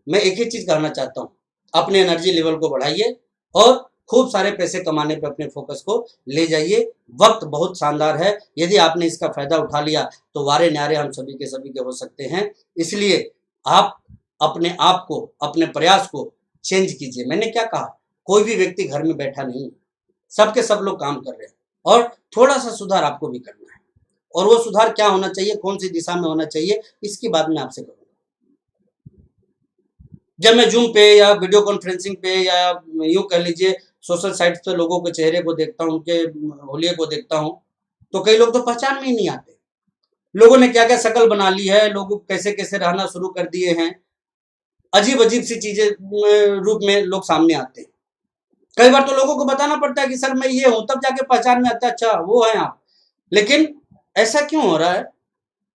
मैं एक ही चीज कहना चाहता हूं, अपने एनर्जी लेवल को बढ़ाइए और खूब सारे पैसे कमाने पे अपने फोकस को ले जाइए। वक्त बहुत शानदार है, यदि आपने इसका फायदा उठा लिया तो वारे न्यारे हम सभी के हो सकते हैं। इसलिए आप अपने आप को, अपने प्रयास को चेंज कीजिए। मैंने क्या कहा, कोई भी व्यक्ति घर में बैठा नहीं, सबके सब लोग काम कर रहे हैं और थोड़ा सा सुधार आपको भी करना है। और वो सुधार क्या होना चाहिए, कौन सी दिशा में होना चाहिए, इसकी बात मैं आपसे करूंगा। जब मैं जूम पे या वीडियो कॉन्फ्रेंसिंग पे या यूं कह लीजिए सोशल साइट्स पे लोगों के चेहरे को देखता हूं, उनके होलिये को देखता हूं, तो कई लोग तो पहचान में ही नहीं आते। लोगों ने क्या क्या शक्ल बना ली है, लोग कैसे कैसे रहना शुरू कर दिए हैं, अजीब अजीब सी चीजें रूप में लोग सामने आते हैं। कई बार तो लोगों को बताना पड़ता है कि सर मैं ये हूं, तब जाके पहचान में आता है, अच्छा वो है आप। लेकिन ऐसा क्यों हो रहा है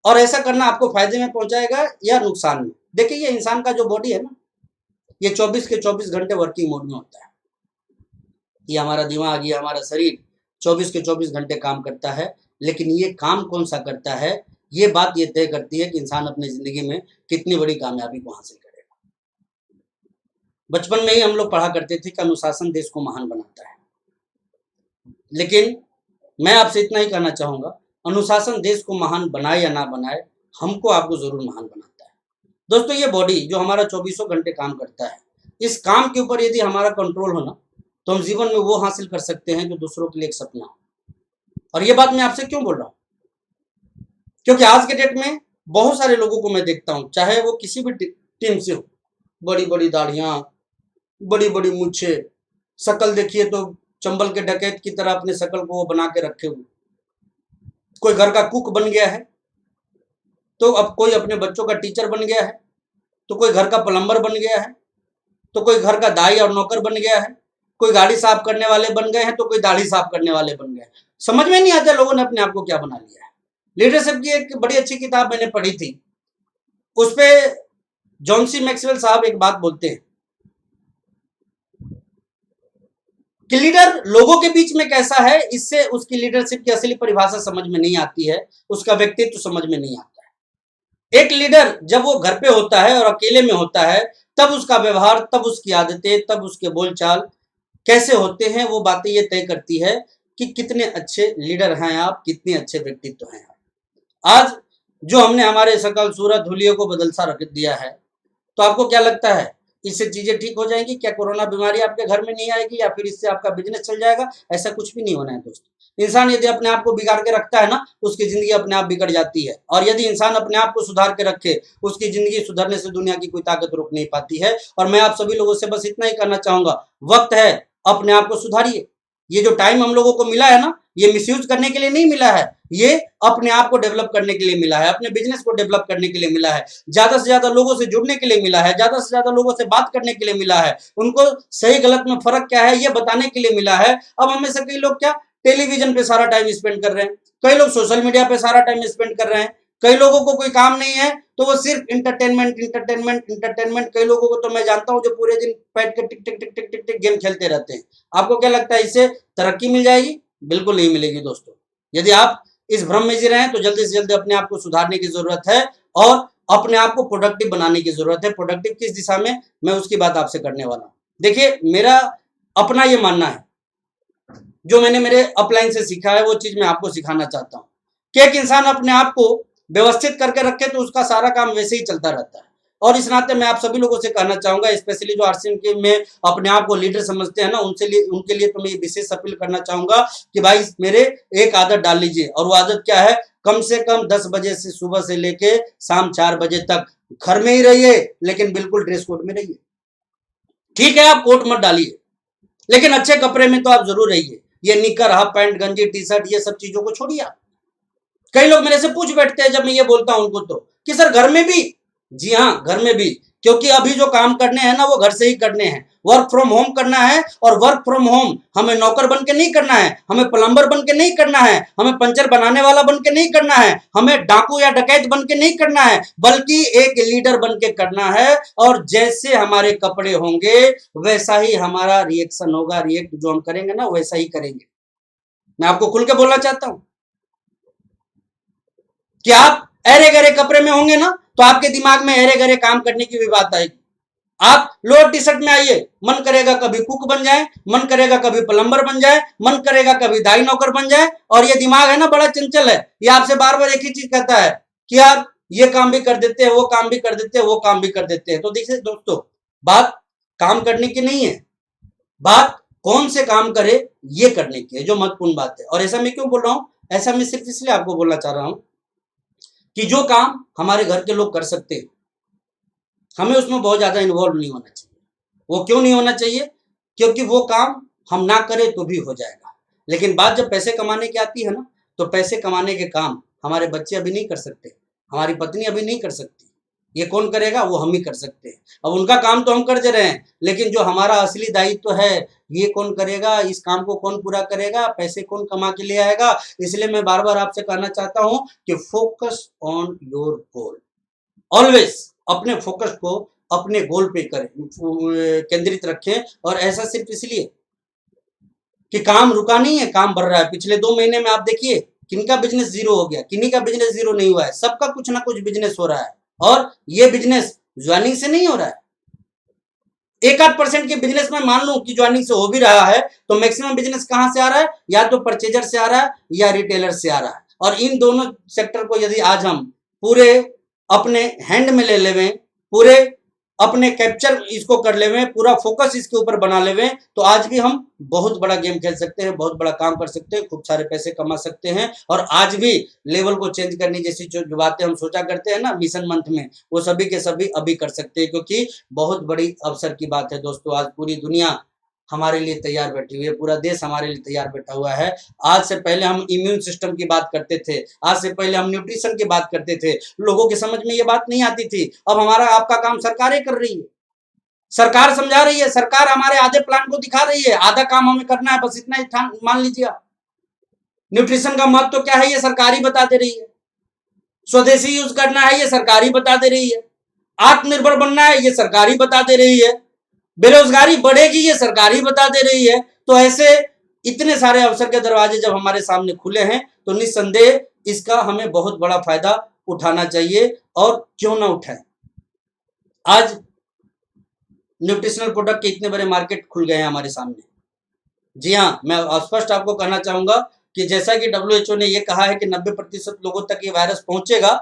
और ऐसा करना आपको फायदे में पहुंचाएगा या नुकसान में? देखिए, ये इंसान का जो बॉडी है ना, ये 24 के 24 घंटे वर्किंग मोड में होता है। ये हमारा दिमाग, ये हमारा शरीर 24 के 24 घंटे काम करता है। लेकिन ये काम कौन सा करता है, ये बात ये तय करती है कि इंसान अपनी जिंदगी में कितनी बड़ी कामयाबी को हासिल करेगा। बचपन में ही हम लोग पढ़ा करते थे कि अनुशासन देश को महान बनाता है, लेकिन मैं आपसे इतना ही कहना चाहूंगा, अनुशासन देश को महान बनाए या ना बनाए, हमको आपको जरूर महान बनाता है। दोस्तों, ये बॉडी जो हमारा 24 घंटे काम करता है, इस काम के ऊपर यदि हमारा कंट्रोल हो ना, तो हम जीवन में वो हासिल कर सकते हैं जो दूसरों के लिए एक सपना हो। और ये बात मैं आपसे क्यों बोल रहा हूं? क्योंकि आज के डेट में बहुत सारे लोगों को मैं देखता हूं, चाहे वो किसी भी टीम से हो, बड़ी बड़ी दाढ़ियां, बड़ी बड़ी मूछे, शक्ल देखिए तो चंबल के डकैत की तरह अपने शक्ल को वो बना के रखे हुए। कोई घर का कुक बन गया है, तो अब कोई अपने बच्चों का टीचर बन गया है, तो कोई घर का प्लम्बर बन गया है, तो कोई घर का दाई और नौकर बन गया है, कोई गाड़ी साफ करने वाले बन गए हैं, तो कोई दाढ़ी साफ करने वाले बन गए। समझ में नहीं आता लोगों ने अपने आप को क्या बना लिया है। लीडरशिप की एक बड़ी अच्छी किताब मैंने पढ़ी थी, उस पे जॉन सी मैक्सवेल साहब एक बात बोलते हैं कि लीडर लोगों के बीच में कैसा है, इससे उसकी लीडरशिप की असली परिभाषा समझ में नहीं आती है, उसका व्यक्तित्व समझ में नहीं आता है। एक लीडर जब वो घर पे होता है और अकेले में होता है, तब उसका व्यवहार, तब उसकी आदतें, तब उसके बोलचाल कैसे होते हैं, वो बातें ये तय करती है कि कितने अच्छे लीडर हैं आप, कितने अच्छे व्यक्तित्व हैं आप। आज जो हमने हमारे शकल सूरत हुलिये को बदल सा रख दिया है, तो आपको क्या लगता है इससे चीजें ठीक हो जाएंगी? क्या कोरोना बीमारी आपके घर में नहीं आएगी या फिर इससे आपका बिजनेस चल जाएगा? ऐसा कुछ भी नहीं होना है दोस्तों। इंसान यदि अपने आप को बिगाड़ के रखता है ना, उसकी जिंदगी अपने आप बिगड़ जाती है। और यदि इंसान अपने आप को सुधार के रखे, उसकी जिंदगी सुधरने से दुनिया की कोई ताकत रोक नहीं पाती है। और मैं आप सभी लोगों से बस इतना ही कहना चाहूंगा, वक्त है, अपने आप को सुधारिए। ये जो टाइम हम लोगों को मिला है ना, ये मिसयूज करने के लिए नहीं मिला है, ये अपने आप को डेवलप करने के लिए मिला है, अपने बिजनेस को डेवलप करने के लिए मिला है, ज्यादा से ज्यादा लोगों से जुड़ने के लिए मिला है, ज्यादा से ज्यादा लोगों से बात करने के लिए मिला है, उनको सही गलत में फर्क क्या है ये बताने के लिए मिला है। अब हमें से कई लोग क्या टेलीविजन पे सारा टाइम स्पेंड कर रहे हैं, कई लोग सोशल मीडिया पे सारा टाइम स्पेंड कर रहे हैं, कई लोगों को कोई काम नहीं है तो वो सिर्फ इंटरटेनमेंट इंटरटेनमेंट इंटरटेनमेंट। कई लोगों को तो मैं जानता हूं जो पूरे दिन बैठ के टिक टिक टिक टिक टिक टिक गेम खेलते रहते हैं। आपको क्या लगता है इससे तरक्की मिल जाएगी? बिल्कुल नहीं मिलेगी दोस्तों। यदि आप इस भ्रम में जी रहे हैं तो जल्दी से जल्दी अपने आप को सुधारने की जरूरत है और अपने आप को प्रोडक्टिव बनाने की जरूरत है। प्रोडक्टिव किस दिशा में, मैं उसकी बात आपसे करने वाला हूं। देखिए, मेरा अपना ये मानना है, जो मैंने मेरे अपलाइन से सीखा है वो चीज मैं आपको सिखाना चाहता हूं कि एक इंसान अपने आप को व्यवस्थित करके रखे तो उसका सारा काम वैसे ही चलता रहता है। और इस नाते मैं आप सभी लोगों से कहना चाहूंगा, स्पेशली जो आरसीएम के में अपने आप को लीडर समझते हैं ना, उनके लिए तो मैं ये विशेष अपील करना चाहूंगा कि भाई मेरे एक आदत डाल लीजिए। और वो आदत क्या है? कम से कम 10 बजे से सुबह से लेके शाम 4 बजे तक घर में ही रहिए, लेकिन बिल्कुल ड्रेस कोड में रहिए। ठीक है, आप कोट मत डालिए, लेकिन अच्छे कपड़े में तो आप जरूर रहिए। ये निकर, हाफ पैंट, गंजी, टी शर्ट, ये सब चीजों को छोड़िए आप। कई लोग मेरे से पूछ बैठते हैं जब मैं ये बोलता हूं उनको तो कि सर घर में भी? जी हाँ, घर में भी, क्योंकि अभी जो काम करने हैं ना वो घर से ही करने हैं। वर्क फ्रॉम होम करना है, और वर्क फ्रॉम होम हमें नौकर बन के नहीं करना है, हमें प्लम्बर बन के नहीं करना है, हमें पंचर बनाने वाला बन के नहीं करना है, हमें डाकू या डकैत बन के नहीं करना है, बल्कि एक लीडर बन के करना है। और जैसे हमारे कपड़े होंगे वैसा ही हमारा रिएक्शन होगा, रिएक्ट जो हम करेंगे ना वैसा ही करेंगे। मैं आपको खुल के बोलना चाहता हूं कि आप अरे गरे कपड़े में होंगे ना तो आपके दिमाग में अरे गरे काम करने की भी बात आएगी। आप लोअर टी शर्ट में आइए, मन करेगा कभी कुक बन जाए, मन करेगा कभी प्लम्बर बन जाए, मन करेगा कभी दाई नौकर बन जाए। और ये दिमाग है ना बड़ा चंचल है, ये आपसे बार बार एक ही चीज कहता है कि यार ये काम भी कर देते हैं, वो काम भी कर देते हैं, वो काम भी कर देते हैं। तो देखिए दोस्तों, बात काम करने की नहीं है, बात कौन से काम करे ये करने की है, जो महत्वपूर्ण बात है। और ऐसा मैं क्यों बोल रहा हूं? ऐसा मैं सिर्फ इसलिए आपको बोलना चाह रहा हूं कि जो काम हमारे घर के लोग कर सकते हैं, हमें उसमें बहुत ज्यादा इन्वॉल्व नहीं होना चाहिए। वो क्यों नहीं होना चाहिए? क्योंकि वो काम हम ना करें तो भी हो जाएगा, लेकिन बात जब पैसे कमाने की आती है ना, तो पैसे कमाने के काम हमारे बच्चे अभी नहीं कर सकते, हमारी पत्नी अभी नहीं कर सकती। ये कौन करेगा? वो हम ही कर सकते हैं। अब उनका काम तो हम कर दे रहे हैं, लेकिन जो हमारा असली दायित्व है ये कौन करेगा? इस काम को कौन पूरा करेगा? पैसे कौन कमा के ले आएगा? इसलिए मैं बार बार आपसे कहना चाहता हूं कि focus on your goal. Always अपने फोकस को अपने गोल पे करें, केंद्रित रखें। और ऐसा सिर्फ इसलिए कि काम रुका नहीं है, काम बढ़ रहा है। पिछले 2 महीने में आप देखिए किनका बिजनेस जीरो हो गया, किन्हीं का बिजनेस जीरो नहीं हुआ है, सबका कुछ ना कुछ बिजनेस हो रहा है। और ये बिजनेस ज्वाइनिंग से नहीं हो रहा है। 1-8% के बिजनेस में मान लूं कि ज्वाइनिंग से हो भी रहा है, तो मैक्सिमम बिजनेस कहां से आ रहा है? या तो परचेजर से आ रहा है या रिटेलर से आ रहा है। और इन दोनों सेक्टर को यदि आज हम पूरे अपने हैंड में ले लेवें, पूरे अपने कैप्चर इसको कर लेवें, पूरा फोकस इसके ऊपर बना लेवें, तो आज भी हम बहुत बड़ा गेम खेल सकते हैं, बहुत बड़ा काम कर सकते हैं, खूब सारे पैसे कमा सकते हैं। और आज भी लेवल को चेंज करने जैसी जो बातें हम सोचा करते हैं ना मिशन मंथ में, वो सभी के सभी अभी कर सकते हैं, क्योंकि बहुत बड़ी अवसर की बात है दोस्तों। आज पूरी दुनिया हमारे लिए तैयार बैठी हुई है, पूरा देश हमारे लिए तैयार बैठा हुआ है। आज से पहले हम इम्यून सिस्टम की बात करते थे, आज से पहले हम न्यूट्रिशन की बात करते थे, लोगों की समझ में ये बात नहीं आती थी। अब हमारा आपका काम सरकारें कर रही है, सरकार समझा रही है, सरकार हमारे आधे प्लान को दिखा रही है, आधा काम हमें करना है, बस इतना ही मान लीजिए आप। न्यूट्रिशन का महत्व क्या है ये सरकारी बता दे रही है, स्वदेशी यूज करना है ये सरकारी बता दे रही है, आत्मनिर्भर बनना है ये सरकारी बता दे रही है, बेरोजगारी बढ़ेगी ये सरकारी बता दे रही है। तो ऐसे इतने सारे अवसर के दरवाजे जब हमारे सामने खुले हैं तो निस्संदेह इसका हमें बहुत बड़ा फायदा उठाना चाहिए। और क्यों ना उठाएं, आज न्यूट्रिशनल प्रोडक्ट के इतने बड़े मार्केट खुल गए हैं हमारे सामने। जी हाँ, मैं स्पष्ट आपको कहना चाहूंगा कि जैसा कि WHO ने यह कहा है कि 90% लोगों तक ये वायरस पहुंचेगा,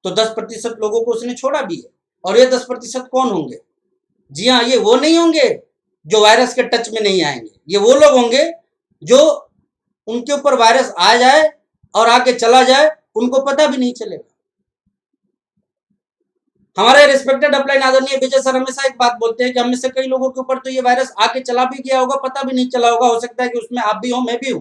तो 10% लोगों को उसने छोड़ा भी है। और ये 10% कौन होंगे? जी हाँ, ये वो नहीं होंगे जो वायरस के टच में नहीं आएंगे, ये वो लोग होंगे जो उनके ऊपर वायरस आ जाए और आके चला जाए, उनको पता भी नहीं चलेगा। हमारे रिस्पेक्टेड अपलाइन आदरणीय विजय सर हमेशा एक बात बोलते हैं कि हम में से कई लोगों के ऊपर तो ये वायरस आके चला भी गया होगा, पता भी नहीं चला होगा। हो सकता है कि उसमें आप भी हो, मैं भी हूं।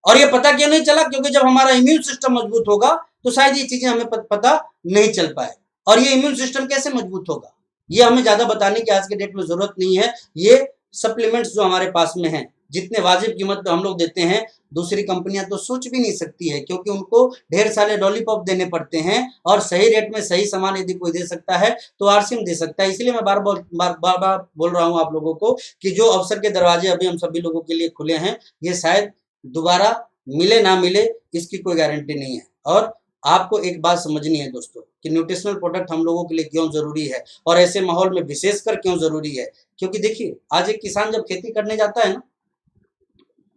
और ये पता क्यों नहीं चला? क्योंकि जब हमारा इम्यून सिस्टम मजबूत होगा तो शायद ये चीजें हमें पता नहीं चल पाए। और ये इम्यून सिस्टम कैसे मजबूत होगा, ये हमें ज्यादा बताने की आज के डेट में जरूरत नहीं है। ये सप्लीमेंट्स जो हमारे पास में है, जितने वाजिब कीमत पे हम लोग देते हैं, दूसरी कंपनियां तो सोच भी नहीं सकती है, क्योंकि उनको ढेर सारे लॉलीपॉप देने पड़ते हैं। और सही रेट में सही सामान यदि कोई दे सकता है तो आरसीएम दे सकता है। इसलिए मैं बार बार बोल रहा हूं आप लोगों को कि जो अवसर के दरवाजे अभी हम सभी लोगों के लिए खुले हैं, ये शायद दोबारा मिले ना मिले, इसकी कोई गारंटी नहीं है। और आपको एक बात समझनी है दोस्तों कि न्यूट्रिशनल प्रोडक्ट हम लोगों के लिए क्यों जरूरी है, और ऐसे माहौल में विशेषकर क्यों जरूरी है। क्योंकि देखिए, आज एक किसान जब खेती करने जाता है ना,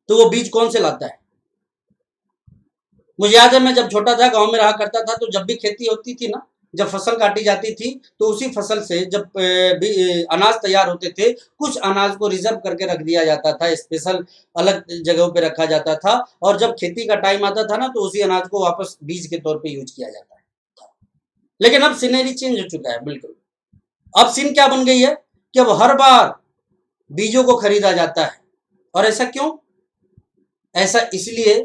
तो वो बीज कौन से लाता है? मुझे याद है, मैं जब छोटा था, गांव में रहा करता था, तो जब भी खेती होती थी ना, जब फसल काटी जाती थी, तो उसी फसल से जब अनाज तैयार होते थे, कुछ अनाज को रिजर्व करके रख दिया जाता था, स्पेशल अलग जगहों पे रखा जाता था। और जब खेती का टाइम आता था ना, तो उसी अनाज को वापस बीज के तौर पे यूज किया जाता है। लेकिन अब सीनरी चेंज हो चुका है बिल्कुल। अब सीन क्या बन गई है कि अब हर बार बीजों को खरीदा जाता है। और ऐसा क्यों? ऐसा इसलिए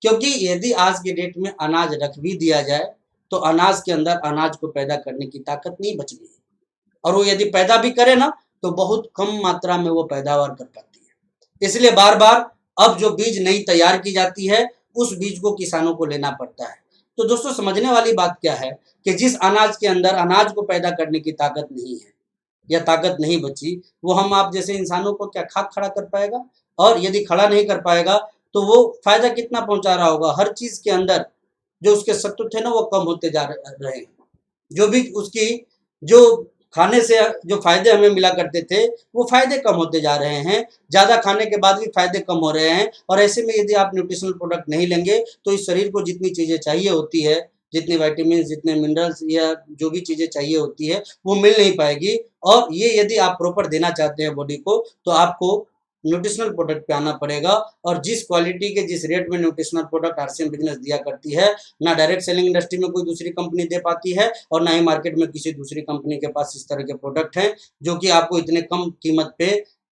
क्योंकि यदि आज के डेट में अनाज रख भी दिया जाए, तो अनाज के अंदर अनाज को पैदा करने की ताकत नहीं बच गई, और वो यदि पैदा भी करे ना, तो बहुत कम मात्रा में वो पैदावार कर पाती है। इसलिए बार बार अब जो बीज नई तैयार की जाती है, उस बीज को किसानों को लेना पड़ता है। तो दोस्तों, समझने वाली बात क्या है कि जिस अनाज के अंदर अनाज को पैदा करने की ताकत नहीं है या ताकत नहीं बची, वो हम आप जैसे इंसानों को क्या खाक खड़ा कर पाएगा? और यदि खड़ा नहीं कर पाएगा तो वो फायदा कितना पहुंचा रहा होगा? हर चीज के अंदर जो उसके सत्व थे ना, वो कम होते जा रहे हैं। जो भी उसकी जो खाने से जो फायदे हमें मिला करते थे, वो फायदे कम होते जा रहे हैं। ज्यादा खाने के बाद भी फायदे कम हो रहे हैं। और ऐसे में यदि आप न्यूट्रिशनल प्रोडक्ट नहीं लेंगे, तो इस शरीर को जितनी चीजें चाहिए होती है, जितने विटामिन, जितने मिनरल्स या जो भी चीजें चाहिए होती है, वो मिल नहीं पाएगी। और ये यदि आप प्रॉपर देना चाहते हैं बॉडी को, तो आपको न्यूट्रिशनल प्रोडक्ट पे आना पड़ेगा। और जिस क्वालिटी के, जिस रेट में न्यूट्रिशनल प्रोडक्ट आरसीएम बिजनेस दिया करती है, ना डायरेक्ट सेलिंग इंडस्ट्री में कोई दूसरी कंपनी दे पाती है, और ना ही मार्केट में किसी दूसरी कंपनी के पास इस तरह के प्रोडक्ट हैं जो कि आपको इतने कम कीमत पे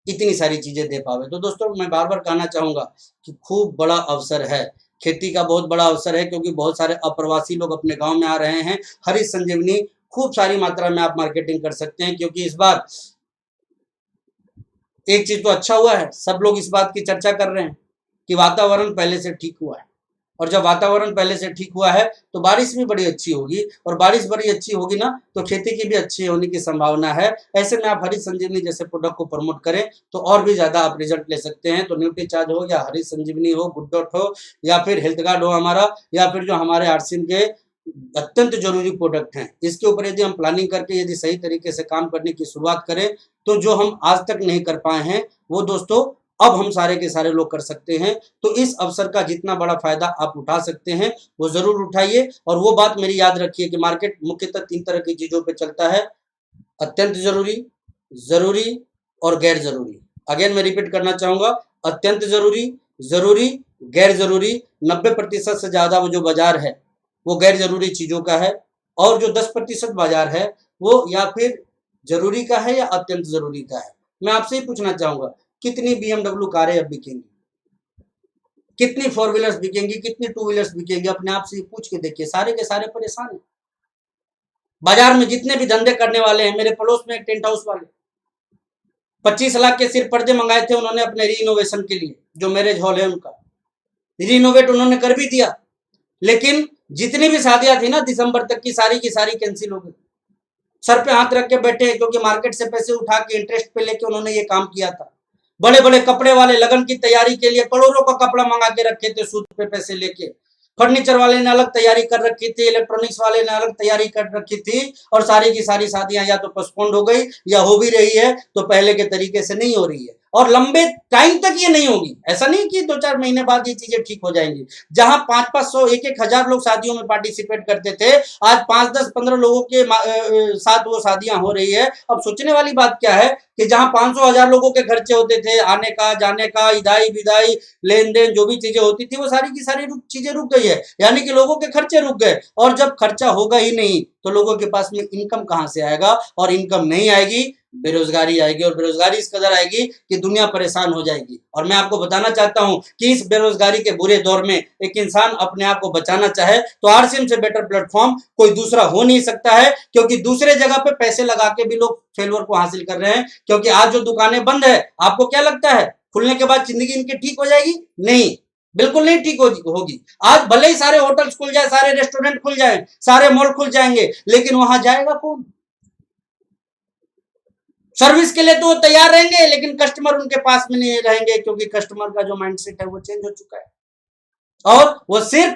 इतनी सारी चीजें दे पावे। तो दोस्तों, मैं बार बार कहना चाहूंगा कि खूब बड़ा अवसर है, खेती का बहुत बड़ा अवसर है, क्योंकि बहुत सारे अप्रवासी लोग अपने गाँव में आ रहे हैं। हरी संजीवनी खूब सारी मात्रा में आप मार्केटिंग कर सकते हैं, क्योंकि इस बार एक चीज तो अच्छा हुआ है, सब लोग इस बात की चर्चा कर रहे हैं कि वातावरण पहले से ठीक हुआ है। और जब वातावरण पहले से ठीक हुआ है, तो बारिश भी बड़ी अच्छी होगी, और बारिश बड़ी अच्छी होगी ना, तो खेती की भी अच्छी होने की संभावना है। ऐसे में आप हरी संजीवनी जैसे प्रोडक्ट को प्रमोट करें, तो और भी ज्यादा आप रिजल्ट ले सकते हैं। तो न्यूट्रीचार्ज हो, या हरी संजीवनी हो, गुड डॉट हो, या फिर हेल्थ गार्ड हो हमारा, या फिर जो हमारे आरसीएम के अत्यंत जरूरी प्रोडक्ट हैं, इसके ऊपर यदि हम प्लानिंग करके यदि सही तरीके से काम करने की शुरुआत करें, तो जो हम आज तक नहीं कर पाए हैं, वो दोस्तों अब हम सारे के सारे लोग कर सकते हैं। तो इस अवसर का जितना बड़ा फायदा आप उठा सकते हैं, वो जरूर उठाइए। और वो बात मेरी याद रखिए कि मार्केट मुख्यतः 3 तरह की चीजों पे चलता है: अत्यंत जरूरी, जरूरी और गैर जरूरी। अगेन मैं रिपीट करना चाहूंगा, अत्यंत जरूरी, जरूरी, गैर जरूरी। 90% से ज्यादा वो जो बाजार है, वो गैर जरूरी चीजों का है। और जो 10% बाजार है, वो या फिर जरूरी का है या अत्यंत जरूरी का है। मैं आपसे ही पूछना चाहूंगा, कितनी BMW कारें अब बिकेंगी? कितनी 4 व्हीलर्स बिकेंगी? कितनी 2 व्हीलर्स बिकेंगी? अपने आप से पूछ के देखिए। सारे के सारे परेशान हैं। बाजार में जितने भी धंधे करने वाले हैं, मेरे पड़ोस में एक टेंट हाउस वाले 25 लाख के सिर्फ पर्दे मंगाए थे उन्होंने अपने रीइनोवेशन के लिए। जो मैरिज हॉल है उनका रीइनोवेट उन्होंने कर भी दिया, लेकिन जितनी भी शादियां थी ना दिसंबर तक की सारी कैंसिल हो गई। सर पे हाथ रख के बैठे, क्योंकि मार्केट से पैसे उठा के इंटरेस्ट पे लेके उन्होंने ये काम किया था। बड़े बड़े कपड़े वाले लगन की तैयारी के लिए करोड़ों का कपड़ा मंगा के रखे थे सूद पे पैसे लेके। फर्नीचर वाले ने अलग तैयारी कर रखी थी, इलेक्ट्रॉनिक्स वाले ने अलग तैयारी कर रखी थी, और सारी की सारी शादियां या तो पोस्टपोन्ड हो गई, या हो भी रही है तो पहले के तरीके से नहीं हो रही है, और लंबे टाइम तक ये नहीं होगी। ऐसा नहीं कि 2-4 महीने बाद ये चीजें ठीक हो जाएंगी। जहां 500-500, 1-1 हजार लोग शादियों में पार्टिसिपेट करते थे, आज 5-10-15 लोगों के साथ वो शादियां हो रही है। अब सोचने वाली बात क्या है कि जहां 500,000 लोगों के खर्चे होते थे, आने का, जाने का, इदाई विदाई, लेन देन, जो भी चीजें होती थी वो सारी की सारी चीजें रुक गई है, यानी कि लोगों के खर्चे रुक गए। और जब खर्चा होगा ही नहीं तो लोगों के पास में इनकम कहां से आएगा, और इनकम नहीं आएगी, बेरोजगारी आएगी, और बेरोजगारी इस कदर आएगी कि दुनिया परेशान हो जाएगी। और मैं आपको बताना चाहता हूं कि इस बेरोजगारी के बुरे दौर में एक इंसान अपने आप को बचाना चाहे तो आरसीएम से बेटर प्लेटफॉर्म कोई दूसरा हो नहीं सकता है, क्योंकि दूसरे जगह पे पैसे लगा के भी लोग फेलवर को हासिल कर रहे हैं। क्योंकि आज जो दुकानें बंद है, आपको क्या लगता है खुलने के बाद जिंदगी इनकी ठीक हो जाएगी? नहीं, बिल्कुल नहीं ठीक होगी। आज भले ही सारे होटल्स खुल जाए, सारे रेस्टोरेंट खुल जाए, सारे मॉल खुल जाएंगे, लेकिन वहां जाएगा कौन? सर्विस के लिए तो वो तैयार रहेंगे, लेकिन कस्टमर उनके पास में नहीं रहेंगे, क्योंकि कस्टमर का जो माइंडसेट है वो चेंज हो चुका है और वो सिर्फ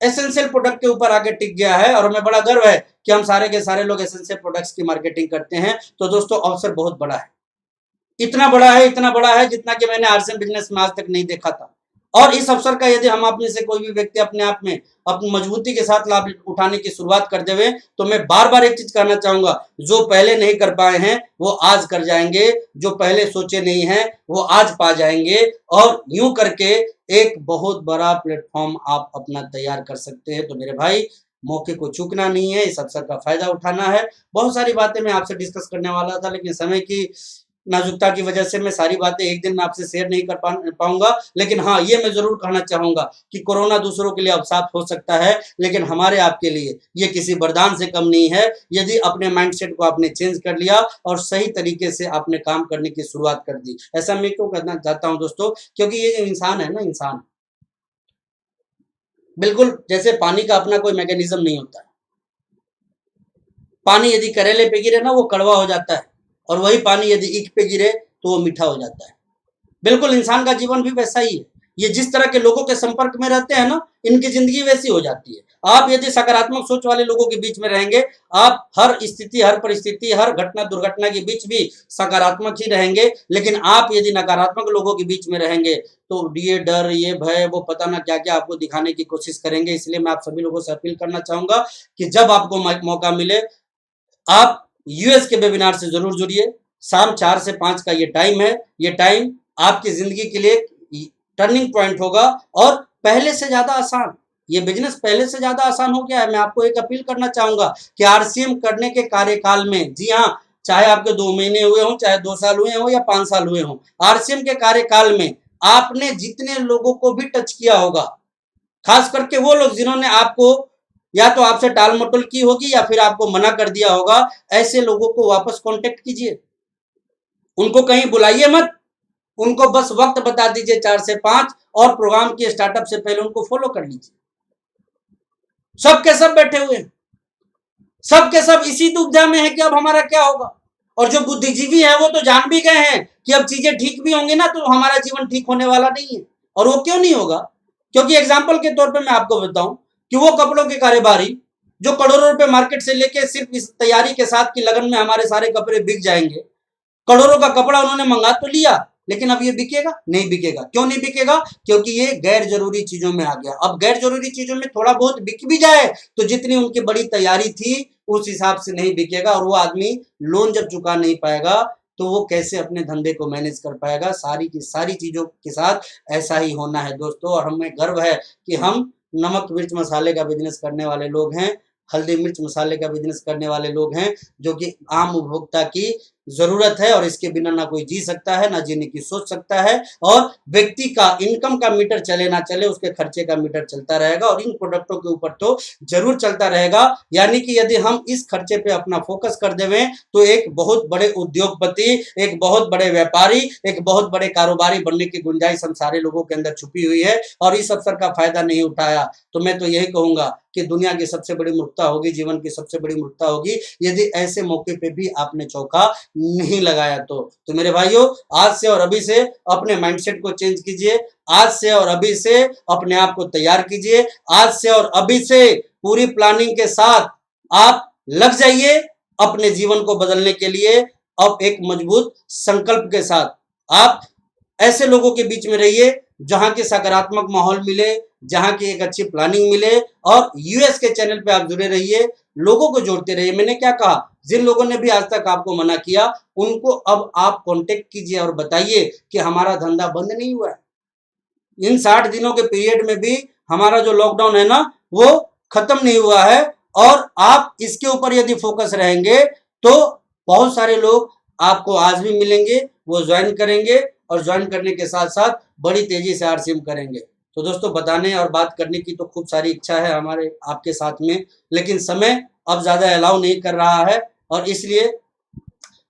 एसेंशियल प्रोडक्ट के ऊपर आके टिक गया है। और हमें बड़ा गर्व है कि हम सारे के सारे लोग एसेंशियल प्रोडक्ट्स की मार्केटिंग करते हैं। तो दोस्तों, अवसर बहुत बड़ा है, इतना बड़ा है जितना कि मैंने आरसीएम बिजनेस में आज तक नहीं देखा था। और इस अवसर का यदि हम आप में से कोई भी व्यक्ति अपने आप में अपनी मजबूती के साथ लाभ उठाने की शुरुआत कर देवे, तो मैं बार बार एक चीज कहना चाहूंगा, जो पहले नहीं कर पाए हैं वो आज कर जाएंगे, जो पहले सोचे नहीं है वो आज पा जाएंगे। और यूं करके एक बहुत बड़ा प्लेटफॉर्म आप अपना तैयार कर सकते हैं। तो मेरे भाई, मौके को चूकना नहीं है, इस अवसर का फायदा उठाना है। बहुत सारी बातें मैं आपसे डिस्कस करने वाला था, लेकिन समय की नाजुकता की वजह से मैं सारी बातें एक दिन में आपसे शेयर नहीं कर पाऊंगा। लेकिन हाँ, ये मैं जरूर कहना चाहूंगा कि कोरोना दूसरों के लिए अभिशाप हो सकता है, लेकिन हमारे आपके लिए ये किसी वरदान से कम नहीं है, यदि अपने माइंडसेट को आपने चेंज कर लिया और सही तरीके से आपने काम करने की शुरुआत कर दी। ऐसा मैं क्यों करना चाहता हूं दोस्तों? क्योंकि ये जो इंसान है ना, इंसान बिल्कुल जैसे पानी का अपना कोई मैकेनिज्म नहीं होता है। पानी यदि करेले पे गिरे ना, वो कड़वा हो जाता है, और वही पानी यदि ईख पे गिरे तो वो मीठा हो जाता है। बिल्कुल इंसान का जीवन भी वैसा ही है। ये जिस तरह के लोगों के संपर्क में रहते हैं ना, इनकी जिंदगी वैसी हो जाती है। आप यदि सकारात्मक सोच वाले लोगों के बीच में रहेंगे, आप हर स्थिति, हर परिस्थिति, हर घटना दुर्घटना के बीच भी सकारात्मक ही रहेंगे। लेकिन आप यदि नकारात्मक लोगों के बीच में रहेंगे तो ये डर, ये भय, वो पता ना क्या क्या आपको दिखाने की कोशिश करेंगे। इसलिए मैं आप सभी लोगों से अपील करना चाहूंगा कि जब आपको मौका मिले, आप यूएस के वेबिनार से जरूर जुड़िए। शाम 4 से 5 का ये टाइम है। ये टाइम आपकी जिंदगी के लिए टर्निंग पॉइंट होगा, और पहले से ज्यादा आसान, ये बिजनेस पहले से ज्यादा आसान हो गया है। मैं आपको एक अपील करना चाहूंगा कि आरसीएम करने के कार्यकाल में, जी हाँ, चाहे आपके 2 महीने हुए हों, चाहे 2 साल हुए हों या 5 साल हुए हों, आरसीएम के कार्यकाल में आपने जितने लोगों को भी टच किया होगा, खास करके वो लोग जिन्होंने आपको या तो आपसे टाल मटोल की होगी या फिर आपको मना कर दिया होगा, ऐसे लोगों को वापस कांटेक्ट कीजिए। उनको कहीं बुलाइए मत, उनको बस वक्त बता दीजिए 4 से 5, और प्रोग्राम के स्टार्टअप से पहले उनको फॉलो कर लीजिए। सब के सब बैठे हुए हैं, सब के सब इसी दुविधा में है कि अब हमारा क्या होगा। और जो बुद्धिजीवी है वो तो जान भी गए हैं कि अब चीजें ठीक भी होंगी ना तो हमारा जीवन ठीक होने वाला नहीं है। और वो क्यों नहीं होगा? क्योंकि एग्जाम्पल के तौर पे मैं आपको बताऊं कि वो कपड़ों के कारोबारी जो करोड़ों रुपए मार्केट से लेके सिर्फ इस तैयारी के साथ की लगन में हमारे सारे कपड़े बिक जाएंगे, करोड़ों का कपड़ा उन्होंने मंगा तो लिया, लेकिन अब ये बिकेगा? नहीं बिकेगा। क्यों नहीं बिकेगा? क्योंकि ये गैर जरूरी चीजों में आ गया। अब गैर जरूरी चीजों में थोड़ा बहुत बिक भी जाए तो जितनी उनकी बड़ी तैयारी थी उस हिसाब से नहीं बिकेगा, और वो आदमी लोन जब चुका नहीं पाएगा तो वो कैसे अपने धंधे को मैनेज कर पाएगा। सारी की सारी चीजों के साथ ऐसा ही होना है दोस्तों। और हमें गर्व है कि हम नमक मिर्च मसाले का बिजनेस करने वाले लोग हैं, हल्दी मिर्च मसाले का बिजनेस करने वाले लोग हैं, जो कि आम उपभोक्ता की जरूरत है, और इसके बिना ना कोई जी सकता है, ना जीने की सोच सकता है। और व्यक्ति का इनकम का मीटर चले ना चले, उसके खर्चे का मीटर चलता रहेगा, और इन प्रोडक्टों के ऊपर तो जरूर चलता रहेगा। यानी कि यदि हम इस खर्चे पे अपना फोकस कर देवें तो एक बहुत बड़े उद्योगपति, एक बहुत बड़े व्यापारी, एक बहुत बड़े कारोबारी बनने की गुंजाइश हम सारे लोगों के अंदर छुपी हुई है। और इस अवसर का फायदा नहीं उठाया तो मैं तो यही कहूंगा कि दुनिया की सबसे बड़ी मूर्खता होगी, जीवन की सबसे बड़ी मूर्खता होगी, यदि ऐसे मौके पे भी आपने चौका नहीं लगाया तो मेरे भाइयों, आज से और अभी से अपने माइंडसेट को चेंज कीजिए, आज से और अभी से अपने आप को तैयार कीजिए, आज से और अभी से पूरी प्लानिंग के साथ आप लग जाइए अपने जीवन को बदलने के लिए। अब एक मजबूत संकल्प के साथ आप ऐसे लोगों के बीच में रहिए जहां की सकारात्मक माहौल मिले, जहां की एक अच्छी प्लानिंग मिले, और यूएस के चैनल पे आप जुड़े रहिए, लोगों को जोड़ते रहिए। मैंने क्या कहा? जिन लोगों ने भी आज तक आपको मना किया, उनको अब आप कांटेक्ट कीजिए और बताइए कि हमारा धंधा बंद नहीं हुआ है। इन 60 दिनों के पीरियड में भी हमारा जो लॉकडाउन है ना, वो खत्म नहीं हुआ है। और आप इसके ऊपर यदि फोकस रहेंगे तो बहुत सारे लोग आपको आज भी मिलेंगे, वो ज्वाइन करेंगे और ज्वाइन करने के साथ साथ बड़ी तेजी से आरसीएम करेंगे। तो दोस्तों, बताने और बात करने की तो खूब सारी इच्छा है हमारे आपके साथ में, लेकिन समय अब ज़्यादा अलाउ नहीं कर रहा है और इसलिए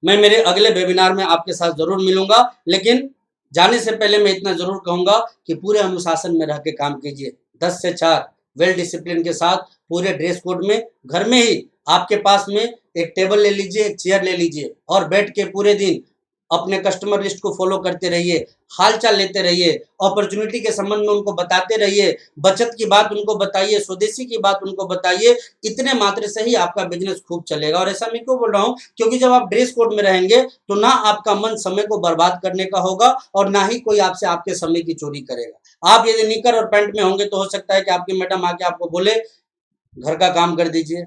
मैं मेरे अगले वेबिनार में आपके साथ ज़रूर मिलूंगा। लेकिन जाने से पहले मैं इतना ज़रूर कहूँगा कि पूरे अनुशासन में रह के काम कीजिए। 10 से 4 वेल डिसिप्लिन के साथ पूरे ड्रेस कोड में, घर में ही आपके पास में एक टेबल ले लीजिए, एक चेयर ले लीजिए और बैठ के पूरे दिन अपने कस्टमर लिस्ट को फॉलो करते रहिए, हालचाल लेते रहिए, अपॉर्चुनिटी के संबंध में उनको बताते रहिए, बचत की बात उनको बताइए, स्वदेशी की बात उनको बताइए। इतने मात्र से ही आपका बिजनेस खूब चलेगा। और ऐसा मैं क्यों बोल रहा हूँ, क्योंकि जब आप ड्रेस कोड में रहेंगे तो ना आपका मन समय को बर्बाद करने का होगा और ना ही कोई आपसे आपके समय की चोरी करेगा। आप यदि निकर और पैंट में होंगे तो हो सकता है कि आपकी मैडम आके आपको बोले घर का काम कर दीजिए,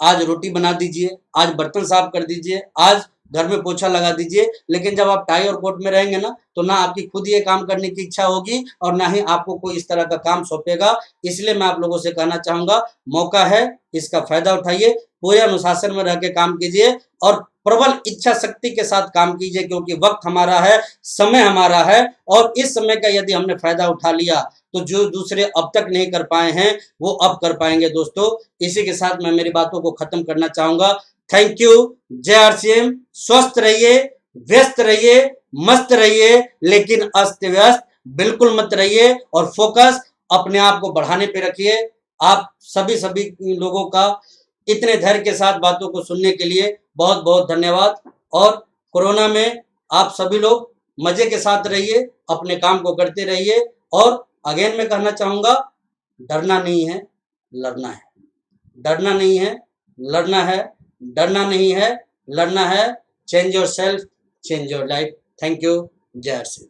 आज रोटी बना दीजिए, आज बर्तन साफ कर दीजिए, आज घर में पोछा लगा दीजिए। लेकिन जब आप टाई और कोट में रहेंगे ना, तो ना आपकी खुद ये काम करने की इच्छा होगी और ना ही आपको कोई इस तरह का काम सौंपेगा। इसलिए मैं आप लोगों से कहना चाहूंगा, मौका है, इसका फायदा उठाइए, पूरे अनुशासन में रह के काम कीजिए और प्रबल इच्छा शक्ति के साथ काम कीजिए, क्योंकि वक्त हमारा है, समय हमारा है और इस समय का यदि हमने फायदा उठा लिया तो जो दूसरे अब तक नहीं कर पाए हैं वो अब कर पाएंगे। दोस्तों, इसी के साथ मैं मेरी बातों को खत्म करना चाहूंगा। Thank you. जय आरसीएम। स्वस्थ रहिए, व्यस्त रहिए, मस्त रहिए, लेकिन अस्त व्यस्त बिल्कुल मत रहिए और फोकस अपने आप को बढ़ाने पे रखिए। आप सभी लोगों का इतने धैर्य के साथ बातों को सुनने के लिए बहुत बहुत धन्यवाद। और कोरोना में आप सभी लोग मजे के साथ रहिए, अपने काम को करते रहिए और अगेन मैं कहना चाहूंगा, डरना नहीं है, लड़ना है। डरना नहीं है, लड़ना है। डरना नहीं है, लड़ना है। Change your self, change your life. Thank you. जय श्री।